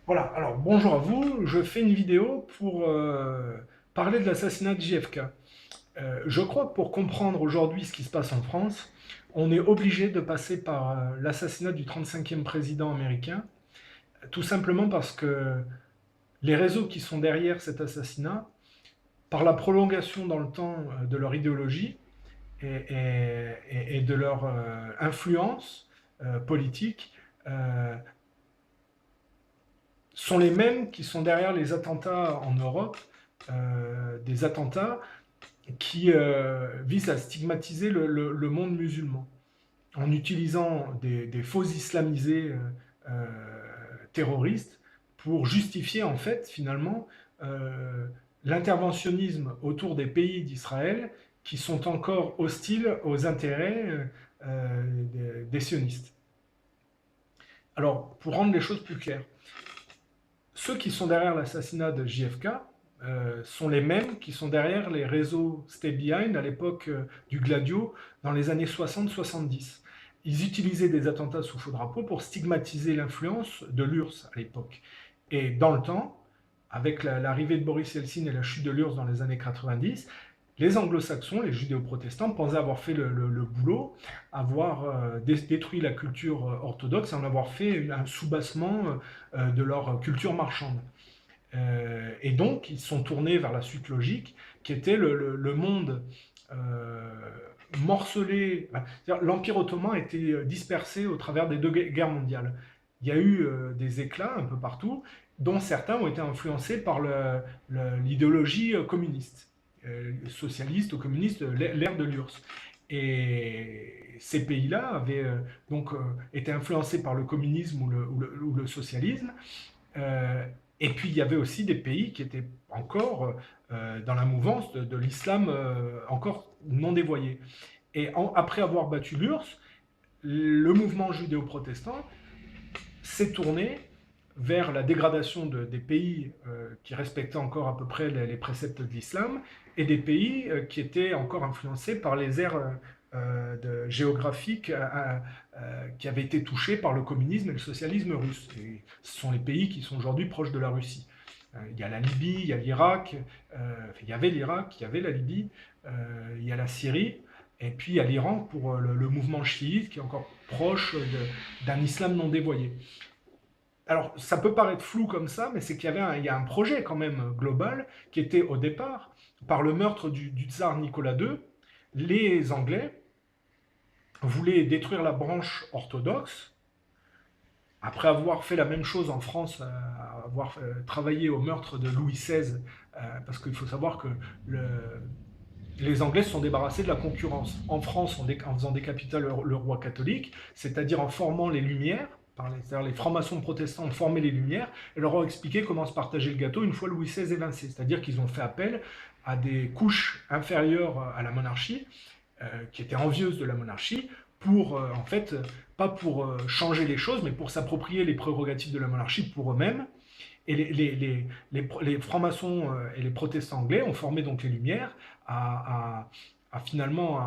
Voilà, alors bonjour à vous, je fais une vidéo pour parler de l'assassinat de JFK. Je crois que pour comprendre aujourd'hui ce qui se passe en France, on est obligé de passer par l'assassinat du 35e président américain, tout simplement parce que les réseaux qui sont derrière cet assassinat, par la prolongation dans le temps de leur idéologie et de leur influence politique, euh, sont les mêmes qui sont derrière les attentats en Europe, des attentats qui visent à stigmatiser le monde musulman en utilisant des faux islamisés euh, terroristes pour justifier en fait finalement l'interventionnisme autour des pays d'Israël qui sont encore hostiles aux intérêts des sionistes. Alors, pour rendre les choses plus claires, ceux qui sont derrière l'assassinat de JFK sont les mêmes qui sont derrière les réseaux Stay Behind à l'époque du Gladio dans les années 60-70. Ils utilisaient des attentats sous faux drapeau pour stigmatiser l'influence de l'URSS à l'époque. Et dans le temps, avec l'arrivée de Boris Yeltsin et la chute de l'URSS dans les années 90, les anglo-saxons, les judéo-protestants, pensaient avoir fait le boulot, avoir détruit la culture orthodoxe et en avoir fait un soubassement de leur culture marchande. Et donc, ils se sont tournés vers la suite logique, qui était le monde euh, morcelé. L'Empire ottoman a été dispersé au travers des deux guerres mondiales. Il y a eu des éclats un peu partout, dont certains ont été influencés par l'idéologie communiste, socialiste ou communiste, l'ère de l'URSS. Et ces pays-là avaient donc été influencés par le communisme ou le socialisme. Euh, et puis il y avait aussi des pays qui étaient encore dans la mouvance de l'islam encore non dévoyé. Et après avoir battu l'URSS, le mouvement judéo-protestant s'est tourné vers la dégradation des pays qui respectaient encore à peu près les préceptes de l'islam et des pays qui étaient encore influencés par les aires géographiques qui avaient été touchés par le communisme et le socialisme russe. Et ce sont les pays qui sont aujourd'hui proches de la Russie. Il y a la Libye, il y a l'Irak, il y avait l'Irak, il y avait la Libye, il y a la Syrie, et puis il y a l'Iran pour le mouvement chiite qui est encore proche d'un islam non dévoyé. Alors, ça peut paraître flou comme ça, mais c'est qu'il y a un projet quand même global qui était au départ, par le meurtre du tsar Nicolas II, les Anglais voulaient détruire la branche orthodoxe, après avoir fait la même chose en France, avoir travaillé au meurtre de Louis XVI, parce qu'il faut savoir que le, les Anglais se sont débarrassés de la concurrence. En France, en faisant décapiter le roi catholique, c'est-à-dire en formant les Lumières, c'est-à-dire les francs-maçons protestants ont formé les Lumières et leur ont expliqué comment se partager le gâteau une fois Louis XVI évincé. C'est-à-dire qu'ils ont fait appel à des couches inférieures à la monarchie, qui étaient envieuses de la monarchie, pour, en fait, pas pour changer les choses, mais pour s'approprier les prérogatives de la monarchie pour eux-mêmes. Et les francs-maçons et les protestants anglais ont formé donc les Lumières à finalement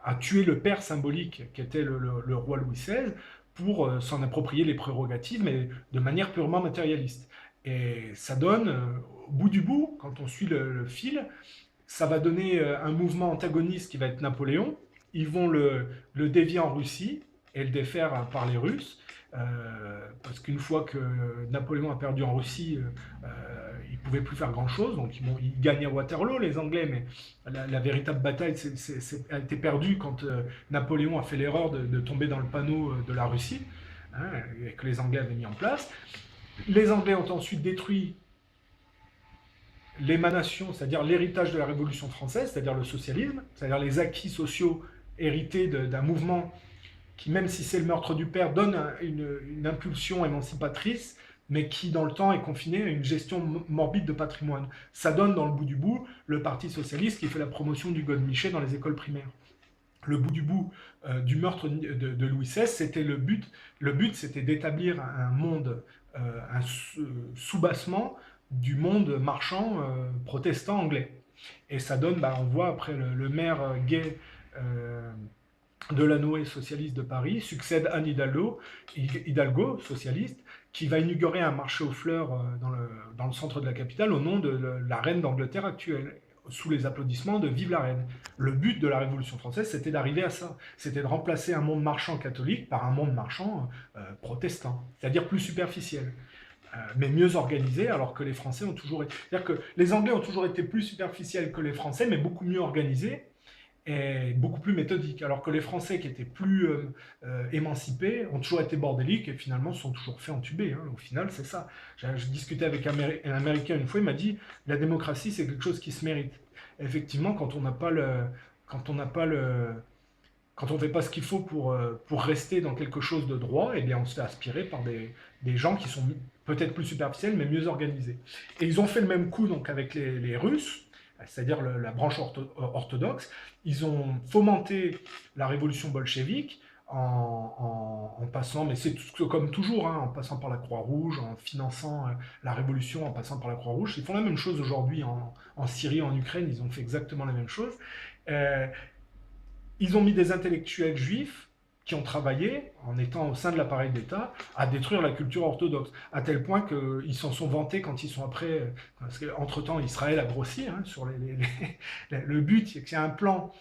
à tuer le père symbolique qui était le roi Louis XVI pour s'en approprier les prérogatives, mais de manière purement matérialiste. Et ça donne, au bout du bout, quand on suit le fil, ça va donner un mouvement antagoniste qui va être Napoléon. Ils vont le dévier en Russie et le défaire par les Russes. Parce qu'une fois que Napoléon a perdu en Russie, il ne pouvait plus faire grand-chose. Donc ils gagnent à Waterloo, les Anglais, mais la véritable bataille a été perdue quand Napoléon a fait l'erreur de tomber dans le panneau de la Russie, hein, et que les Anglais avaient mis en place. Les Anglais ont ensuite détruit l'émanation, c'est-à-dire l'héritage de la Révolution française, c'est-à-dire le socialisme, c'est-à-dire les acquis sociaux hérités d'un mouvement qui, même si c'est le meurtre du père, donne une impulsion émancipatrice, mais qui, dans le temps, est confiné à une gestion morbide de patrimoine. Ça donne, dans le bout du bout, le Parti socialiste qui fait la promotion du godemiché dans les écoles primaires. Le bout du bout du meurtre de Louis XVI, c'était le but. Le but, c'était d'établir un monde, un soubassement du monde marchand protestant anglais. Et ça donne, bah, on voit après le maire gay Delanoë, socialiste de Paris, succède Anne Hidalgo, socialiste, qui va inaugurer un marché aux fleurs dans le centre de la capitale au nom de la reine d'Angleterre actuelle, sous les applaudissements de Vive la reine. Le but de la Révolution française, c'était d'arriver à ça. C'était de remplacer un monde marchand catholique par un monde marchand protestant, c'est-à-dire plus superficiel. Mais mieux organisé, alors que les Français ont toujours été... C'est-à-dire que les Anglais ont toujours été plus superficiels que les Français, mais beaucoup mieux organisés, et beaucoup plus méthodique, alors que les Français qui étaient plus émancipés ont toujours été bordéliques et finalement se sont toujours fait entuber. Hein. Au final, c'est ça. Je discutais avec un Américain une fois, il m'a dit la démocratie, c'est quelque chose qui se mérite. Et effectivement, quand on n'a pas le, quand on n'a pas le, quand on ne fait pas ce qu'il faut pour rester dans quelque chose de droit, eh bien on se fait aspirer par des gens qui sont peut-être plus superficiels, mais mieux organisés. Et ils ont fait le même coup donc avec les Russes, c'est-à-dire la branche orthodoxe. Ils ont fomenté la révolution bolchevique en passant, mais c'est comme toujours, hein, en passant par la Croix-Rouge, en finançant la révolution, en passant par la Croix-Rouge. Ils font la même chose aujourd'hui en Syrie, en Ukraine, ils ont fait exactement la même chose. Euh, Ils ont mis des intellectuels juifs qui ont travaillé, en étant au sein de l'appareil d'État, à détruire la culture orthodoxe, à tel point qu'ils s'en sont vantés quand ils sont après, parce qu'entre-temps Israël a grossi, hein, sur le but, c'est qu'il y a un plan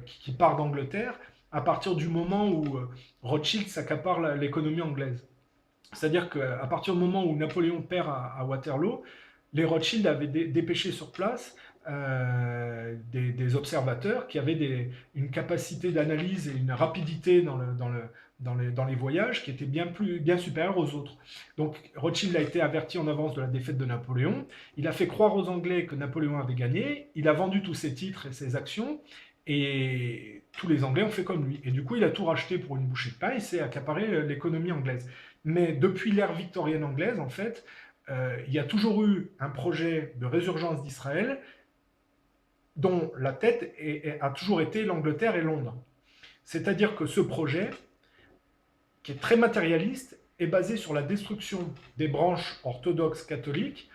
qui part d'Angleterre, à partir du moment où Rothschild s'accapare l'économie anglaise. C'est-à-dire qu'à partir du moment où Napoléon perd à Waterloo, les Rothschild avaient dépêché sur place des observateurs qui avaient une capacité d'analyse et une rapidité dans les voyages qui était bien supérieure aux autres. Donc Rothschild a été averti en avance de la défaite de Napoléon, il a fait croire aux Anglais que Napoléon avait gagné, il a vendu tous ses titres et ses actions, et tous les Anglais ont fait comme lui. Et du coup, il a tout racheté pour une bouchée de pain, il s'est accaparé l'économie anglaise. Mais depuis l'ère victorienne anglaise, en fait, il y a toujours eu un projet de résurgence d'Israël dont la tête a toujours été l'Angleterre et Londres. C'est-à-dire que ce projet, qui est très matérialiste, est basé sur la destruction des branches orthodoxes catholiques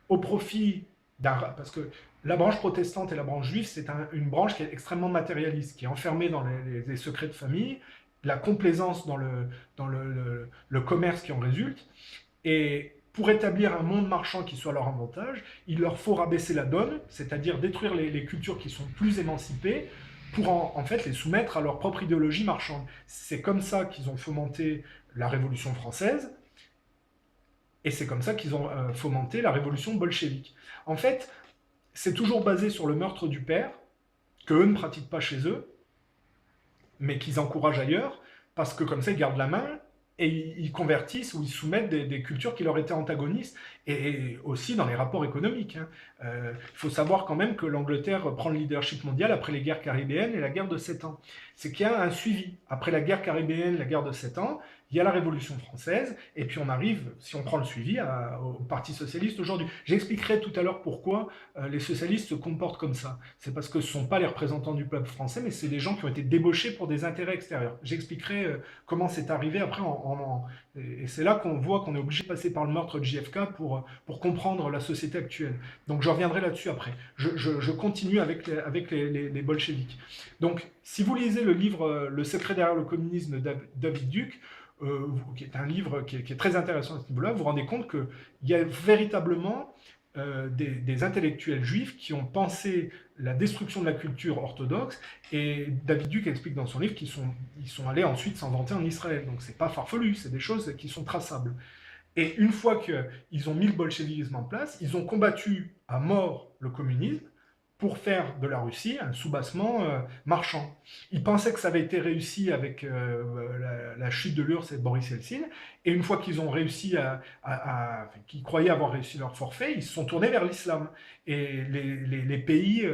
au profit parce que la branche protestante et la branche juive, c'est une branche qui est extrêmement matérialiste, qui est enfermée dans les secrets de famille, la complaisance dans le commerce qui en résulte, et pour établir un monde marchand qui soit à leur avantage, il leur faut rabaisser la donne, c'est-à-dire détruire les cultures qui sont plus émancipées, pour en fait les soumettre à leur propre idéologie marchande. C'est comme ça qu'ils ont fomenté la Révolution française, et c'est comme ça qu'ils ont fomenté la Révolution bolchevique. En fait, c'est toujours basé sur le meurtre du père, qu'eux ne pratiquent pas chez eux, mais qu'ils encouragent ailleurs, parce que comme ça, ils gardent la main, et ils convertissent ou ils soumettent des cultures qui leur étaient antagonistes, et aussi dans les rapports économiques. Il faut savoir quand même que l'Angleterre prend le leadership mondial après les guerres caribéennes et la guerre de 7 ans. C'est qu'il y a un suivi. Après la guerre caribéenne, la guerre de 7 ans, il y a la Révolution française, et puis on arrive, si on prend le suivi, au Parti socialiste aujourd'hui. J'expliquerai tout à l'heure pourquoi les socialistes se comportent comme ça. C'est parce que ce ne sont pas les représentants du peuple français, mais c'est des gens qui ont été débauchés pour des intérêts extérieurs. J'expliquerai comment c'est arrivé après, et c'est là qu'on voit qu'on est obligé de passer par le meurtre de JFK pour comprendre la société actuelle. Donc je reviendrai là-dessus après. Je continue avec les bolcheviks. Donc, si vous lisez le livre Le secret derrière le communisme de David Duke, qui est un livre qui est très intéressant à ce niveau-là, vous vous rendez compte qu'il y a véritablement des intellectuels juifs qui ont pensé la destruction de la culture orthodoxe, et David Duke explique dans son livre qu'ils sont allés ensuite s'en vanter en Israël. Donc c'est pas farfelu, c'est des choses qui sont traçables. Et une fois qu'ils ont mis le bolchevisme en place, ils ont combattu à mort le communisme pour faire de la Russie un soubassement marchand. Ils pensaient que ça avait été réussi avec la chute de l'URSS et de Boris Yeltsin, et une fois qu'ils ont réussi qu'ils croyaient avoir réussi leur forfait, ils se sont tournés vers l'islam. Et les pays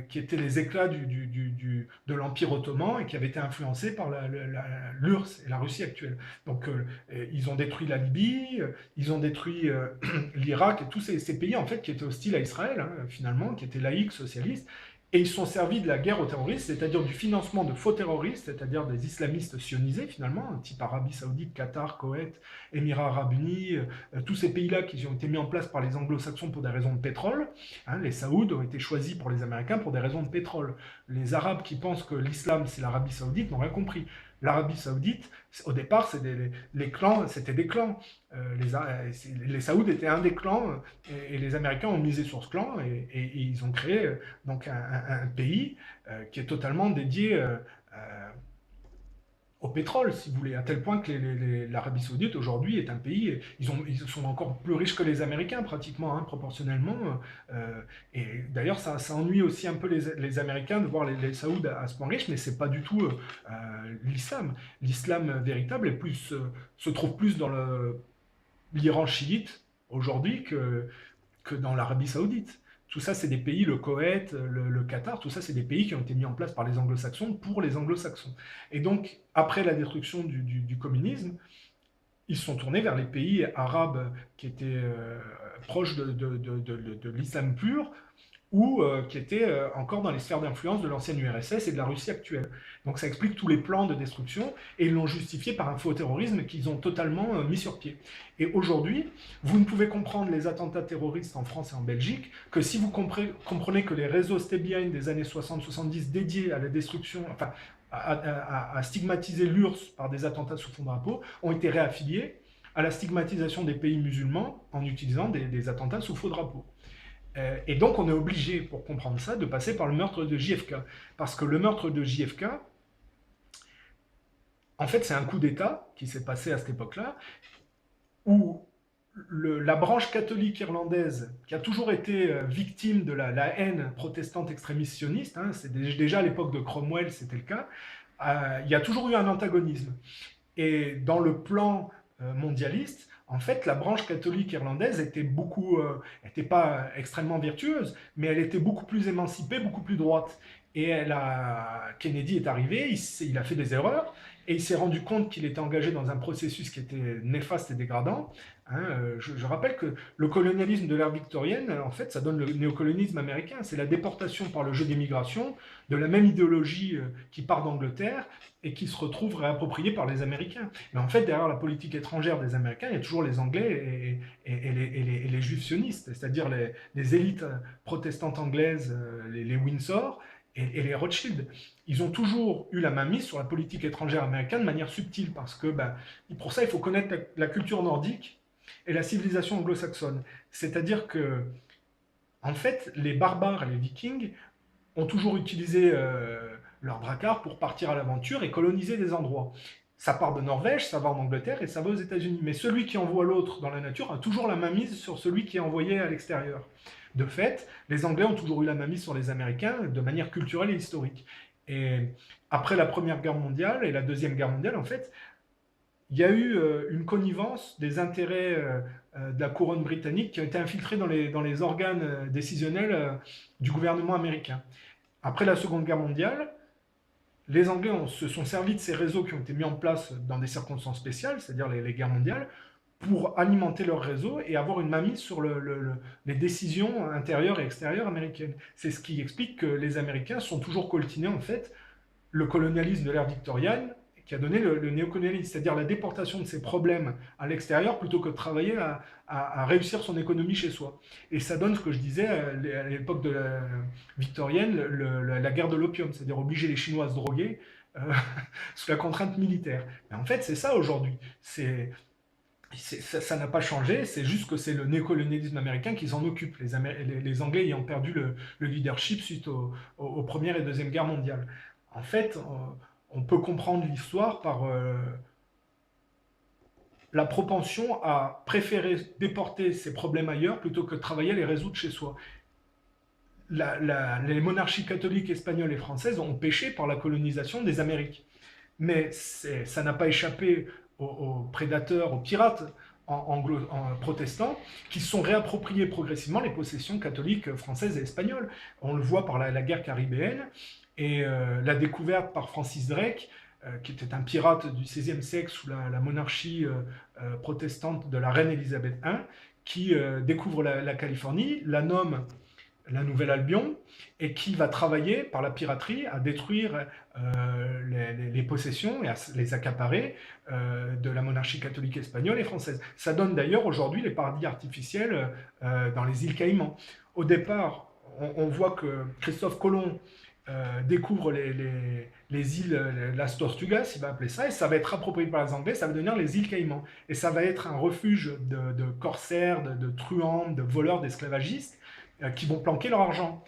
qui étaient les éclats de l'Empire ottoman et qui avaient été influencés par l'URSS et la Russie actuelle. Donc ils ont détruit la Libye, ils ont détruit l'Irak et tous ces pays en fait qui étaient hostiles à Israël, hein, finalement, qui étaient laïcs, socialistes, Et ils se sont servis de la guerre aux terroristes, c'est-à-dire du financement de faux terroristes, c'est-à-dire des islamistes sionisés finalement, type Arabie Saoudite, Qatar, Koweït, Émirats Arabes Unis, tous ces pays-là qui ont été mis en place par les anglo-saxons pour des raisons de pétrole. Hein, les Saouds ont été choisis pour les Américains pour des raisons de pétrole. Les Arabes qui pensent que l'islam c'est l'Arabie Saoudite n'ont rien compris. L'Arabie Saoudite, au départ, les clans, c'était des clans. Les Saouds étaient un des clans et les Américains ont misé sur ce clan et ils ont créé donc un pays qui est totalement dédié au pétrole, si vous voulez, à tel point que l'Arabie Saoudite aujourd'hui est un pays, ils sont encore plus riches que les Américains pratiquement, hein, proportionnellement. Et d'ailleurs, ça ennuie aussi un peu les Américains de voir les Saouds à ce point riches, mais c'est pas du tout l'islam. L'islam véritable se trouve plus dans l'Iran chiite aujourd'hui que dans l'Arabie Saoudite. Tout ça, c'est des pays, le Koweït, le Qatar, tout ça, c'est des pays qui ont été mis en place par les anglo-saxons pour les anglo-saxons. Et donc, après la destruction du communisme, ils se sont tournés vers les pays arabes qui étaient proches de l'islam pur, ou qui étaient encore dans les sphères d'influence de l'ancienne URSS et de la Russie actuelle. Donc ça explique tous les plans de destruction, et ils l'ont justifié par un faux terrorisme qu'ils ont totalement mis sur pied. Et aujourd'hui, vous ne pouvez comprendre les attentats terroristes en France et en Belgique que si vous comprenez que les réseaux Stébien des années 60-70 dédiés à la destruction, enfin à stigmatiser l'URSS par des attentats sous fond de drapeau, ont été réaffiliés à la stigmatisation des pays musulmans en utilisant des attentats sous faux drapeau. Et donc on est obligé, pour comprendre ça, de passer par le meurtre de JFK. Parce que le meurtre de JFK, en fait, c'est un coup d'État qui s'est passé à cette époque-là, où la branche catholique irlandaise, qui a toujours été victime de la haine protestante extrémiste sioniste, hein, c'est déjà à l'époque de Cromwell, c'était le cas, il y a toujours eu un antagonisme. Et dans le plan mondialiste, en fait, la branche catholique irlandaise était pas extrêmement vertueuse, mais elle était beaucoup plus émancipée, beaucoup plus droite. Et Kennedy est arrivé, il a fait des erreurs, et il s'est rendu compte qu'il était engagé dans un processus qui était néfaste et dégradant. Hein, je rappelle que le colonialisme de l'ère victorienne, en fait, ça donne le néocolonialisme américain. C'est la déportation par le jeu des migrations de la même idéologie qui part d'Angleterre et qui se retrouve réappropriée par les Américains. Mais en fait, derrière la politique étrangère des Américains, il y a toujours les Anglais et les Juifs sionistes, c'est-à-dire les élites protestantes anglaises, les Windsor, et les Rothschild. Ils ont toujours eu la main mise sur la politique étrangère américaine de manière subtile, parce que pour ça, il faut connaître la culture nordique et la civilisation anglo-saxonne. C'est-à-dire que, en fait, les barbares et les vikings ont toujours utilisé leurs dracars pour partir à l'aventure et coloniser des endroits. Ça part de Norvège, ça va en Angleterre et ça va aux États-Unis. Mais celui qui envoie l'autre dans la nature a toujours la main mise sur celui qui est envoyé à l'extérieur. De fait, les Anglais ont toujours eu la main mise sur les Américains de manière culturelle et historique. Et après la Première Guerre mondiale et la Deuxième Guerre mondiale, en fait, il y a eu une connivence des intérêts de la couronne britannique qui a été infiltrée dans les organes décisionnels du gouvernement américain. Après la Seconde Guerre mondiale, les Anglais se sont servis de ces réseaux qui ont été mis en place dans des circonstances spéciales, c'est-à-dire les guerres mondiales, pour alimenter leur réseau et avoir une mainmise sur les décisions intérieures et extérieures américaines. C'est ce qui explique que les Américains sont toujours coltinés, en fait, le colonialisme de l'ère victorienne, qui a donné le néocolonialisme, c'est-à-dire la déportation de ses problèmes à l'extérieur plutôt que de travailler à réussir son économie chez soi. Et ça donne ce que je disais à l'époque de la victorienne, la guerre de l'opium, c'est-à-dire obliger les Chinois à se droguer sous la contrainte militaire. Mais en fait, c'est ça aujourd'hui. Ça n'a pas changé, c'est juste que c'est le néocolonialisme américain qui s'en occupe, les Anglais ayant perdu le leadership suite aux Premières et Deuxième Guerres mondiales. En fait, on peut comprendre l'histoire par la propension à préférer déporter ses problèmes ailleurs plutôt que de travailler à les résoudre chez soi. Les monarchies catholiques espagnoles et françaises ont péché par la colonisation des Amériques. Mais ça n'a pas échappé aux prédateurs, aux pirates en protestants, qui se sont réappropriés progressivement les possessions catholiques françaises et espagnoles. On le voit par la guerre caribéenne et la découverte par Francis Drake, qui était un pirate du XVIe siècle sous la monarchie protestante de la reine Élisabeth I, qui découvre la Californie, la nomme la Nouvelle-Albion, et qui va travailler par la piraterie à détruire les possessions et à les accaparer de la monarchie catholique espagnole et française. Ça donne d'ailleurs aujourd'hui les paradis artificiels dans les îles Caïmans. Au départ, on voit que Christophe Colomb découvre les îles Las Tortugas, il va appeler ça, et ça va être approprié par les Anglais, ça va devenir les îles Caïmans. Et ça va être un refuge de corsaires, de truands, de voleurs, d'esclavagistes qui vont planquer leur argent.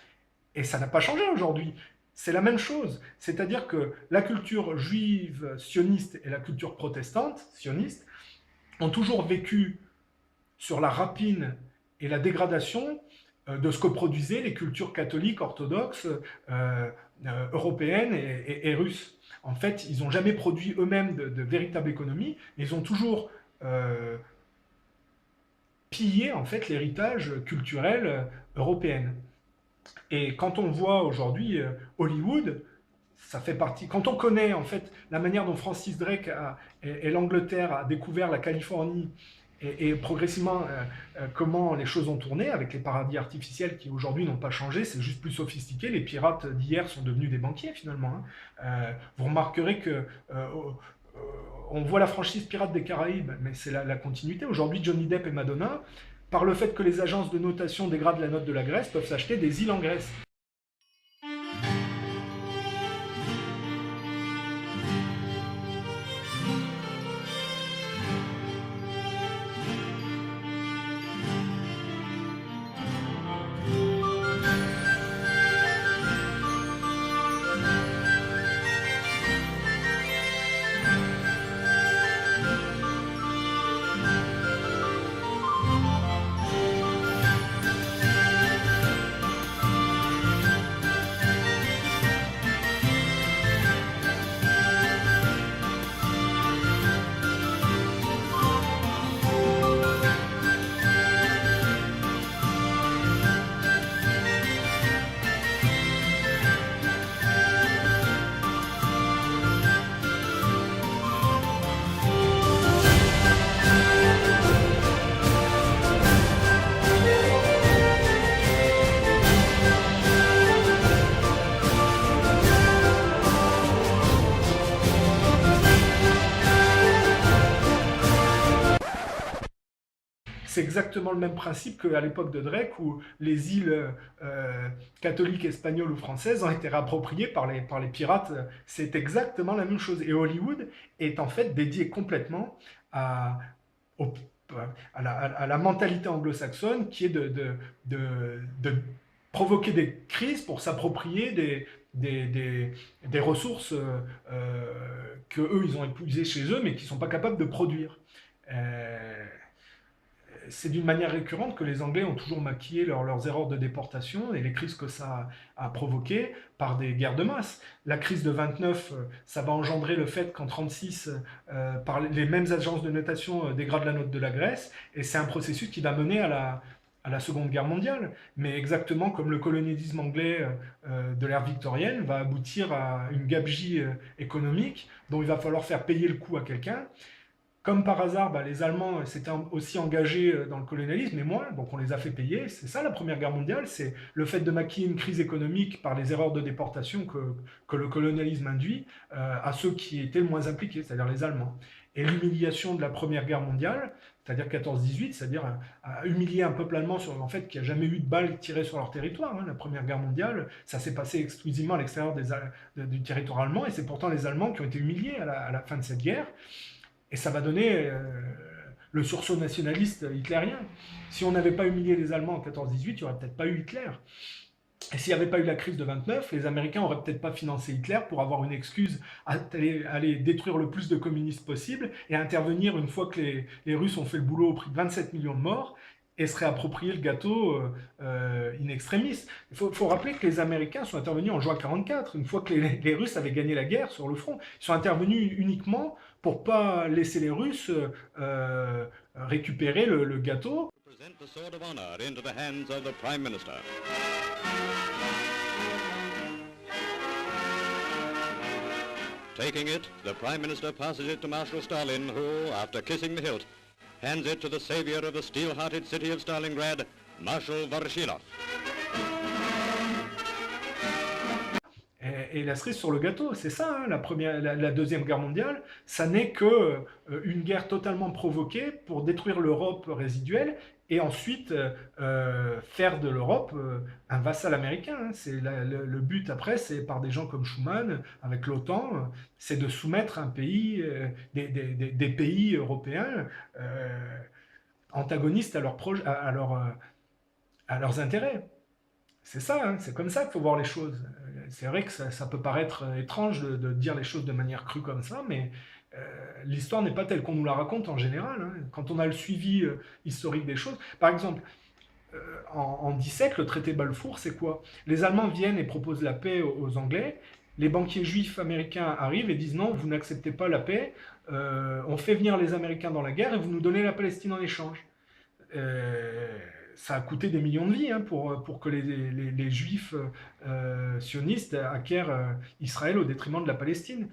Et ça n'a pas changé aujourd'hui. C'est la même chose. C'est-à-dire que la culture juive sioniste et la culture protestante sioniste ont toujours vécu sur la rapine et la dégradation de ce que produisaient les cultures catholiques, orthodoxes, européennes et russes. En fait, ils n'ont jamais produit eux-mêmes de véritable économie, mais ils ont toujours pillé en fait l'héritage culturel européen. Et quand on voit aujourd'hui Hollywood, ça fait partie. Quand on connaît en fait la manière dont Francis Drake et l'Angleterre a découvert la Californie et progressivement comment les choses ont tourné avec les paradis artificiels qui aujourd'hui n'ont pas changé, c'est juste plus sophistiqué. Les pirates d'hier sont devenus des banquiers finalement. Vous remarquerez que on voit la franchise Pirates des Caraïbes, mais c'est la continuité. Aujourd'hui, Johnny Depp et Madonna, par le fait que les agences de notation dégradent la note de la Grèce, peuvent s'acheter des îles en Grèce. C'est exactement le même principe qu'à l'époque de Drake, où les îles catholiques, espagnoles ou françaises ont été réappropriées par les pirates. C'est exactement la même chose. Et Hollywood est en fait dédié complètement à, au- à la mentalité anglo-saxonne qui est de provoquer des crises pour s'approprier des ressources que eux ils ont épuisées chez eux, mais qui ne sont pas capables de produire. Euh, c'est d'une manière récurrente que les Anglais ont toujours maquillé leurs erreurs de déportation et les crises que ça a provoquées par des guerres de masse. La crise de 29, ça va engendrer le fait qu'en 36, par les mêmes agences de notation dégradent la note de la Grèce, et c'est un processus qui va mener à la Seconde Guerre mondiale, mais exactement comme le colonialisme anglais de l'ère victorienne va aboutir à une gabegie économique dont il va falloir faire payer le coup à quelqu'un. Comme par hasard, les Allemands s'étaient aussi engagés dans le colonialisme, mais moins, donc on les a fait payer. C'est ça la Première Guerre mondiale, c'est le fait de maquiller une crise économique par les erreurs de déportation que le colonialisme induit à ceux qui étaient le moins impliqués, c'est-à-dire les Allemands. Et l'humiliation de la Première Guerre mondiale, c'est-à-dire 14-18, c'est-à-dire à humilier un peuple allemand en fait, qui n'a jamais eu de balles tirées sur leur territoire. La Première Guerre mondiale, ça s'est passé exclusivement à l'extérieur du territoire allemand, et c'est pourtant les Allemands qui ont été humiliés à la fin de cette guerre. Et ça va donner le sursaut nationaliste hitlérien. Si on n'avait pas humilié les Allemands en 14-18, il n'y aurait peut-être pas eu Hitler. Et s'il n'y avait pas eu la crise de 29, les Américains n'auraient peut-être pas financé Hitler pour avoir une excuse à aller détruire le plus de communistes possible et à intervenir une fois que les Russes ont fait le boulot au prix de 27 millions de morts et se réapproprier le gâteau in extremis. Il faut rappeler que les Américains sont intervenus en juin 1944, une fois que les Russes avaient gagné la guerre sur le front. Ils sont intervenus uniquement pour ne pas laisser les Russes récupérer le gâteau. Taking it, the Prime Minister passes it to Marshal Stalin, who, after kissing the hilt, hands it to the savior of the steel-hearted city of Stalingrad, Marshal Voroshilov. et la cerise sur le gâteau. C'est ça, hein, la Deuxième Guerre mondiale, ça n'est que une guerre totalement provoquée pour détruire l'Europe résiduelle et ensuite faire de l'Europe un vassal américain. Hein. Le but après, c'est par des gens comme Schuman, avec l'OTAN, c'est de soumettre un pays, des pays européens antagonistes à à leurs intérêts. C'est ça, hein, c'est comme ça qu'il faut voir les choses. C'est vrai que ça peut paraître étrange de dire les choses de manière crue comme ça, mais l'histoire n'est pas telle qu'on nous la raconte en général. Hein. Quand on a le suivi historique des choses, par exemple, en 17, le traité Balfour, c'est quoi? Les Allemands viennent et proposent la paix aux Anglais. Les banquiers juifs américains arrivent et disent non, vous n'acceptez pas la paix, on fait venir les Américains dans la guerre et vous nous donnez la Palestine en échange. Euh, Ça a coûté des millions de vies hein, pour que les juifs sionistes acquièrent Israël au détriment de la Palestine.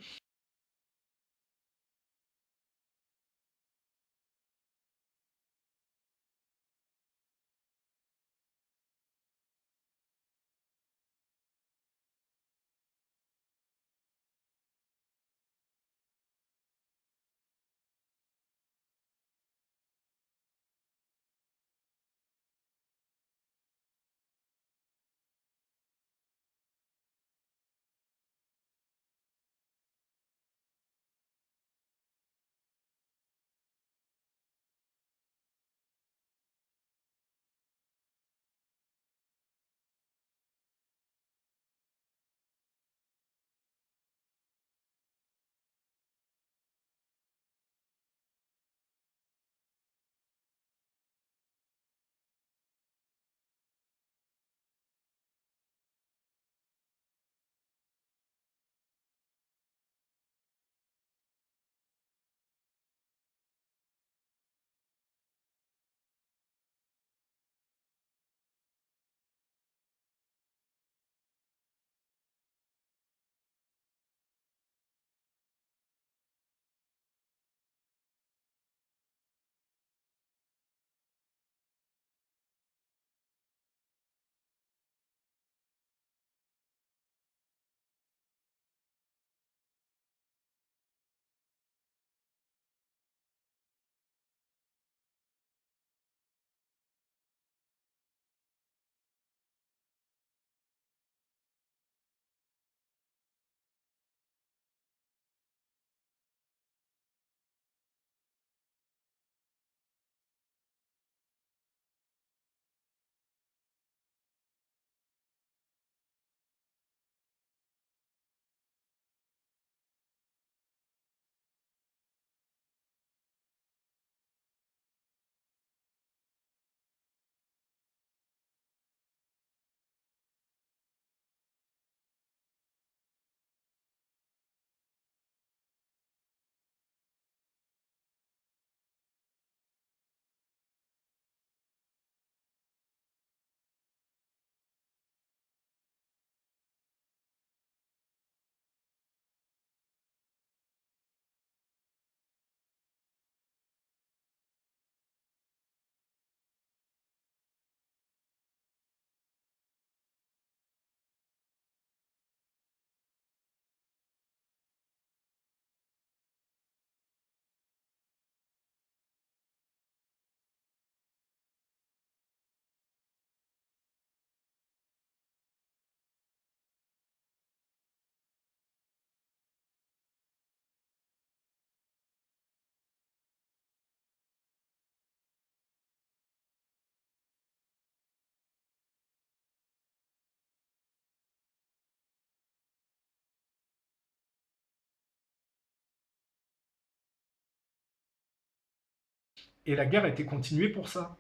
Et la guerre a été continuée pour ça.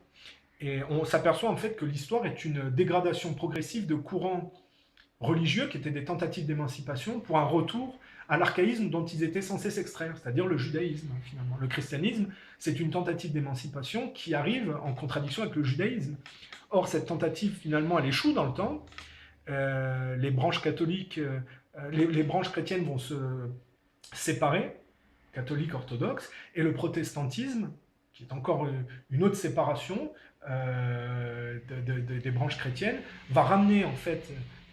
Et on s'aperçoit en fait que l'histoire est une dégradation progressive de courants religieux qui étaient des tentatives d'émancipation pour un retour à l'archaïsme dont ils étaient censés s'extraire, c'est-à-dire le judaïsme finalement. Le christianisme, c'est une tentative d'émancipation qui arrive en contradiction avec le judaïsme. Or, cette tentative finalement, elle échoue dans le temps. Les branches catholiques, les branches chrétiennes vont se séparer, catholiques, orthodoxes, et le protestantisme, qui est encore une autre séparation des branches chrétiennes, va ramener en fait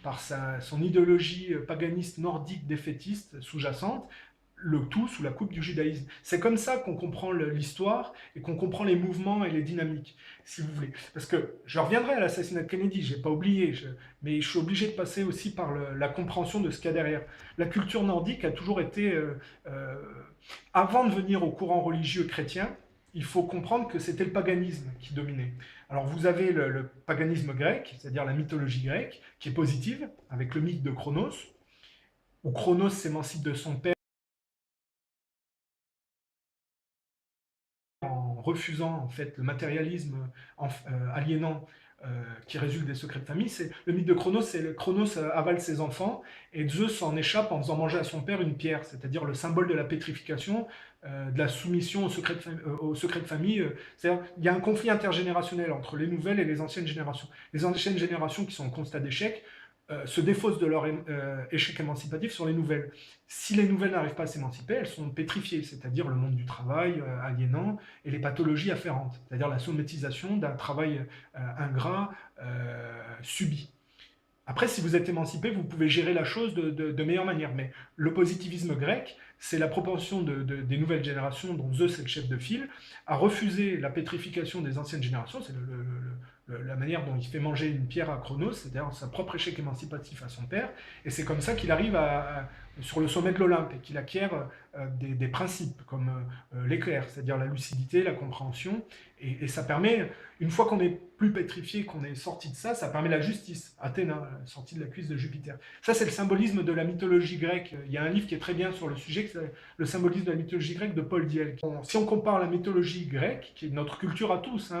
par son idéologie paganiste nordique défaitiste sous-jacente, le tout sous la coupe du judaïsme. C'est comme ça qu'on comprend l'histoire et qu'on comprend les mouvements et les dynamiques, si vous voulez. Parce que je reviendrai à l'assassinat de Kennedy, je n'ai pas oublié, mais je suis obligé de passer aussi par la compréhension de ce qu'il y a derrière. La culture nordique a toujours été, avant de venir au courant religieux chrétien, il faut comprendre que c'était le paganisme qui dominait. Alors vous avez le paganisme grec, c'est-à-dire la mythologie grecque, qui est positive, avec le mythe de Chronos, où Chronos s'émancipe de son père en refusant en fait le matérialisme aliénant qui résulte des secrets de famille. C'est le mythe de Chronos, c'est Chronos avale ses enfants et Zeus s'en échappe en faisant manger à son père une pierre, c'est-à-dire le symbole de la pétrification, de la soumission au secret de famille. C'est-à-dire il y a un conflit intergénérationnel entre les nouvelles et les anciennes générations. Les anciennes générations qui sont en constat d'échec se défaussent de leur échec émancipatif sur les nouvelles. Si les nouvelles n'arrivent pas à s'émanciper, elles sont pétrifiées, c'est-à-dire le monde du travail aliénant et les pathologies afférentes, c'est-à-dire la somatisation d'un travail ingrat subi. Après, si vous êtes émancipé, vous pouvez gérer la chose de meilleure manière. Mais le positivisme grec, c'est la propension des nouvelles générations, dont Zeus est le chef de file, à refuser la pétrification des anciennes générations. C'est la manière dont il fait manger une pierre à Chronos, c'est-à-dire sa propre échec émancipatif à son père. Et c'est comme ça qu'il arrive sur le sommet de l'Olympe et qu'il acquiert des principes comme l'éclair, c'est-à-dire la lucidité, la compréhension. Et ça permet, une fois qu'on est plus pétrifié, qu'on est sorti de ça, ça permet la justice. Athéna, sortie de la cuisse de Jupiter. Ça, c'est le symbolisme de la mythologie grecque. Il y a un livre qui est très bien sur le sujet, c'est le symbolisme de la mythologie grecque de Paul Diel. Si on compare la mythologie grecque, qui est notre culture à tous,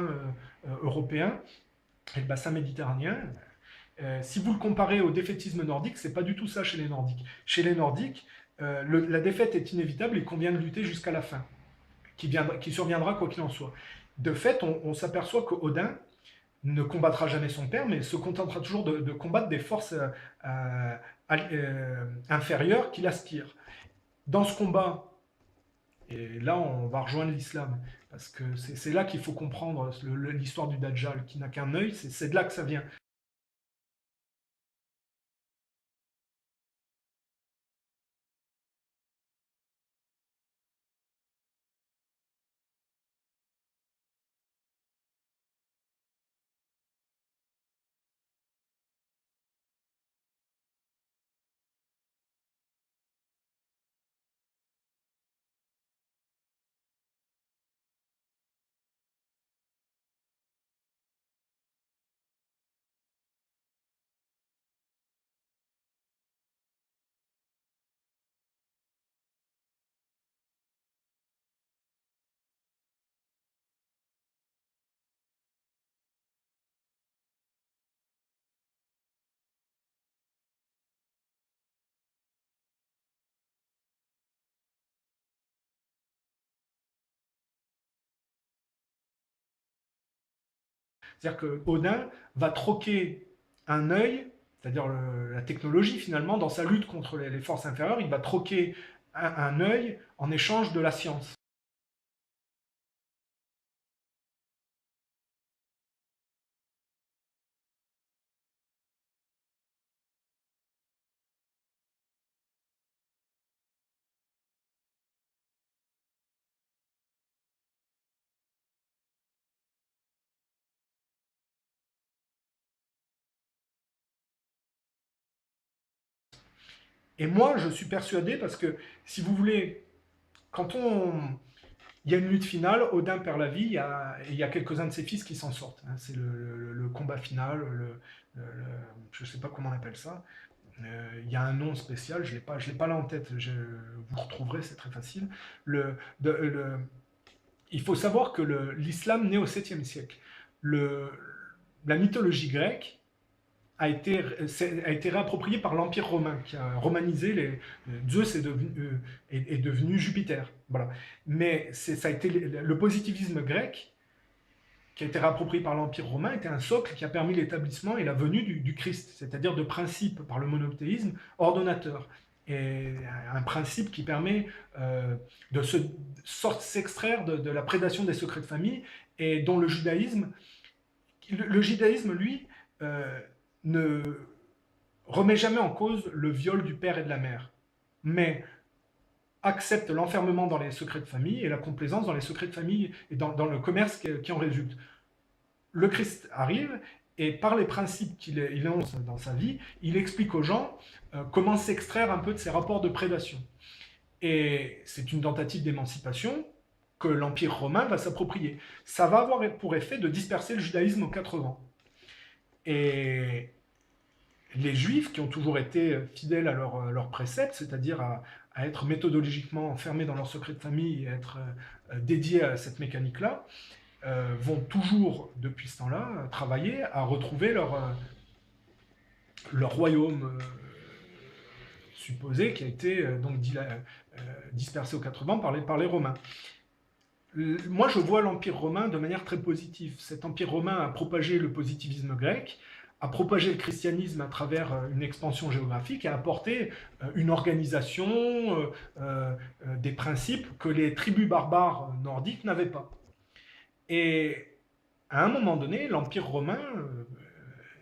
européens, et le bassin méditerranéen, si vous le comparez au défaitisme nordique, c'est pas du tout ça chez les Nordiques. Chez les Nordiques, la défaite est inévitable et qu'on vient de lutter jusqu'à la fin, qui surviendra quoi qu'il en soit. De fait, on s'aperçoit qu'Odin ne combattra jamais son père, mais se contentera toujours de combattre des forces inférieures qu'il aspire. Dans ce combat, et là on va rejoindre l'islam, parce que c'est là qu'il faut comprendre l'histoire du Dajjal, qui n'a qu'un œil, c'est de là que ça vient. C'est-à-dire que Odin va troquer un œil, c'est-à-dire la technologie finalement, dans sa lutte contre les forces inférieures, il va troquer un œil en échange de la science. Et moi, je suis persuadé, parce que, si vous voulez, quand il y a une lutte finale, Odin perd la vie, et il y a quelques-uns de ses fils qui s'en sortent. C'est le combat final, je ne sais pas comment on appelle ça. Il y a un nom spécial, je l'ai pas là en tête, vous retrouverez, c'est très facile. Il faut savoir que l'islam naît au 7e siècle. La mythologie grecque a été réappropriée par l'Empire romain, qui a romanisé Zeus est devenu Jupiter. Voilà. Mais ça a été le positivisme grec qui a été réapproprié par l'Empire romain, était un socle qui a permis l'établissement et la venue du Christ, c'est-à-dire de principes par le monothéisme ordonnateur. Et un principe qui permet de s'extraire de la prédation des secrets de famille, et dont le judaïsme, lui, ne, remet jamais en cause le viol du père et de la mère, mais accepte l'enfermement dans les secrets de famille et la complaisance dans les secrets de famille et dans le commerce qui en résulte. Le Christ arrive et par les principes qu'il énonce dans sa vie, il explique aux gens comment s'extraire un peu de ces rapports de prédation. Et c'est une tentative d'émancipation que l'Empire romain va s'approprier. Ça va avoir pour effet de disperser le judaïsme aux 4 vents. Et les Juifs, qui ont toujours été fidèles à leurs préceptes, c'est-à-dire à être méthodologiquement enfermés dans leur secret de famille et être dédiés à cette mécanique-là, vont toujours, depuis ce temps-là, travailler à retrouver leur royaume supposé qui a été donc dispersé aux 4 vents par les Romains. Moi, je vois l'Empire romain de manière très positive. Cet Empire romain a propagé le positivisme grec, a propagé le christianisme à travers une expansion géographique et a apporté une organisation, des principes que les tribus barbares nordiques n'avaient pas. Et à un moment donné, l'Empire romain,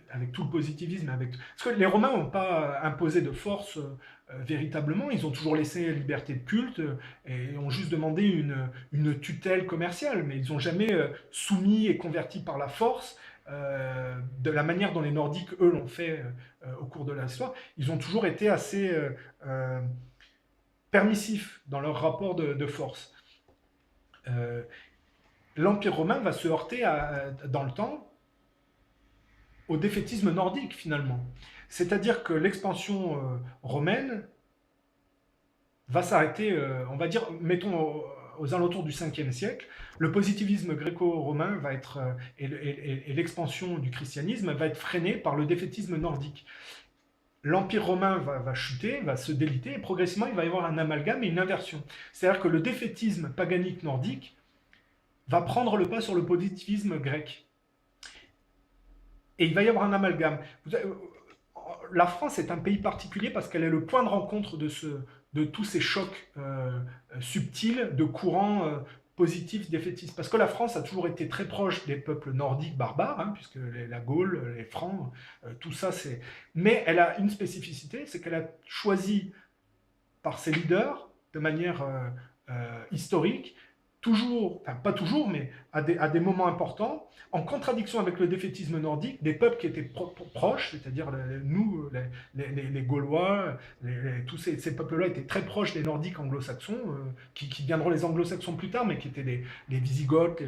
avec tout le positivisme, parce que les Romains n'ont pas imposé de force véritablement, ils ont toujours laissé la liberté de culte et ont juste demandé une tutelle commerciale, mais ils n'ont jamais soumis et converti par la force de la manière dont les Nordiques, eux, l'ont fait au cours de l'histoire. Ils ont toujours été assez permissifs dans leur rapport de force. L'Empire romain va se heurter dans le temps au défaitisme nordique, finalement. C'est-à-dire que l'expansion romaine va s'arrêter, on va dire, mettons, aux alentours du 5e siècle. Le positivisme gréco-romain va être, et l'expansion du christianisme va être freinée par le défaitisme nordique. L'Empire romain va chuter, va se déliter, et progressivement, il va y avoir un amalgame et une inversion. C'est-à-dire que le défaitisme paganique nordique va prendre le pas sur le positivisme grec. Et il va y avoir un amalgame. La France est un pays particulier parce qu'elle est le point de rencontre de tous ces chocs subtils de courants positifs, défaitistes. Parce que la France a toujours été très proche des peuples nordiques barbares, hein, puisque la Gaule, les Francs, tout ça, c'est... Mais elle a une spécificité, c'est qu'elle a choisi par ses leaders, de manière historique, toujours, enfin pas toujours, mais à des moments importants, en contradiction avec le défaitisme nordique, des peuples qui étaient proches, c'est-à-dire nous, les Gaulois, tous ces peuples-là étaient très proches des Nordiques anglo-saxons, qui deviendront les anglo-saxons plus tard, mais qui étaient les Visigoths,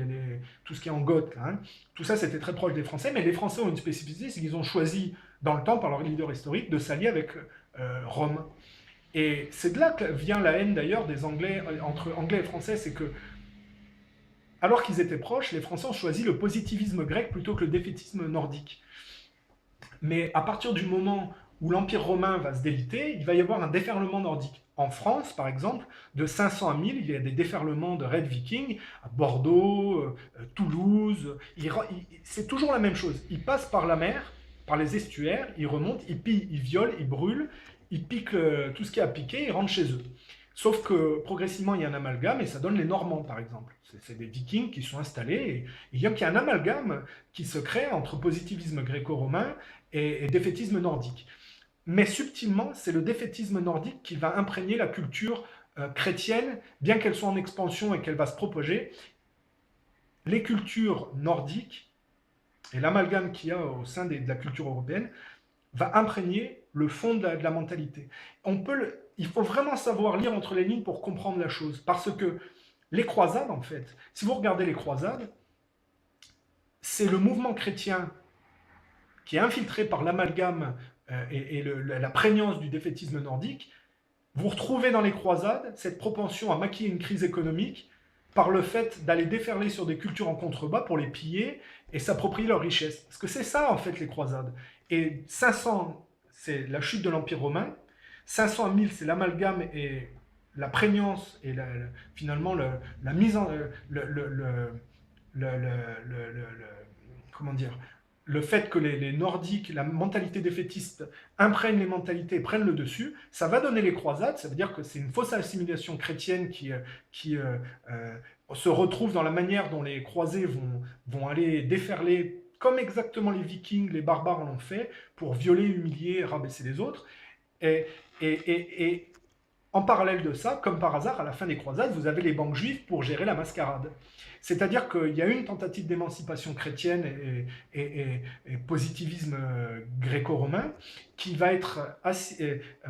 tout ce qui est en goth. Hein. Tout ça, c'était très proche des Français, mais les Français ont une spécificité, c'est qu'ils ont choisi, dans le temps, par leur leader historique, de s'allier avec Rome. Et c'est de là que vient la haine, d'ailleurs, des Anglais, entre Anglais et Français, c'est que alors qu'ils étaient proches, les Français ont choisi le positivisme grec plutôt que le défaitisme nordique. Mais à partir du moment où l'Empire romain va se déliter, il va y avoir un déferlement nordique. En France, par exemple, de 500 à 1000, il y a des déferlements de raids vikings à Bordeaux, Toulouse. C'est toujours la même chose. Ils passent par la mer, par les estuaires, ils remontent, ils pillent, ils violent, ils brûlent, ils piquent tout ce qui a piqué, ils rentrent chez eux. Sauf que progressivement, il y a un amalgame et ça donne les Normands, par exemple. C'est des Vikings qui sont installés et il y a un amalgame qui se crée entre positivisme gréco-romain et défaitisme nordique. Mais subtilement, c'est le défaitisme nordique qui va imprégner la culture chrétienne, bien qu'elle soit en expansion et qu'elle va se propager. Les cultures nordiques et l'amalgame qu'il y a au sein de la culture européenne va imprégner le fond de la mentalité. Il faut vraiment savoir lire entre les lignes pour comprendre la chose. Parce que les croisades, en fait, si vous regardez les croisades, c'est le mouvement chrétien qui est infiltré par l'amalgame et la prégnance du défaitisme nordique. Vous retrouvez dans les croisades cette propension à maquiller une crise économique par le fait d'aller déferler sur des cultures en contrebas pour les piller et s'approprier leurs richesses. Parce que c'est ça, en fait, les croisades. Et 500, c'est la chute de l'Empire romain. 500 à 1000, c'est l'amalgame et la prégnance et finalement la mise en... comment dire, le fait que les Nordiques, la mentalité défaitiste, imprègne les mentalités et prennent le dessus, ça va donner les croisades, ça veut dire que c'est une fausse assimilation chrétienne qui se retrouve dans la manière dont les croisés vont aller déferler comme exactement les Vikings, les barbares l'ont fait, pour violer, humilier, rabaisser les autres. Et en parallèle de ça, comme par hasard, à la fin des croisades, vous avez les banques juives pour gérer la mascarade. C'est-à-dire qu'il y a eu une tentative d'émancipation chrétienne et positivisme gréco-romain qui va être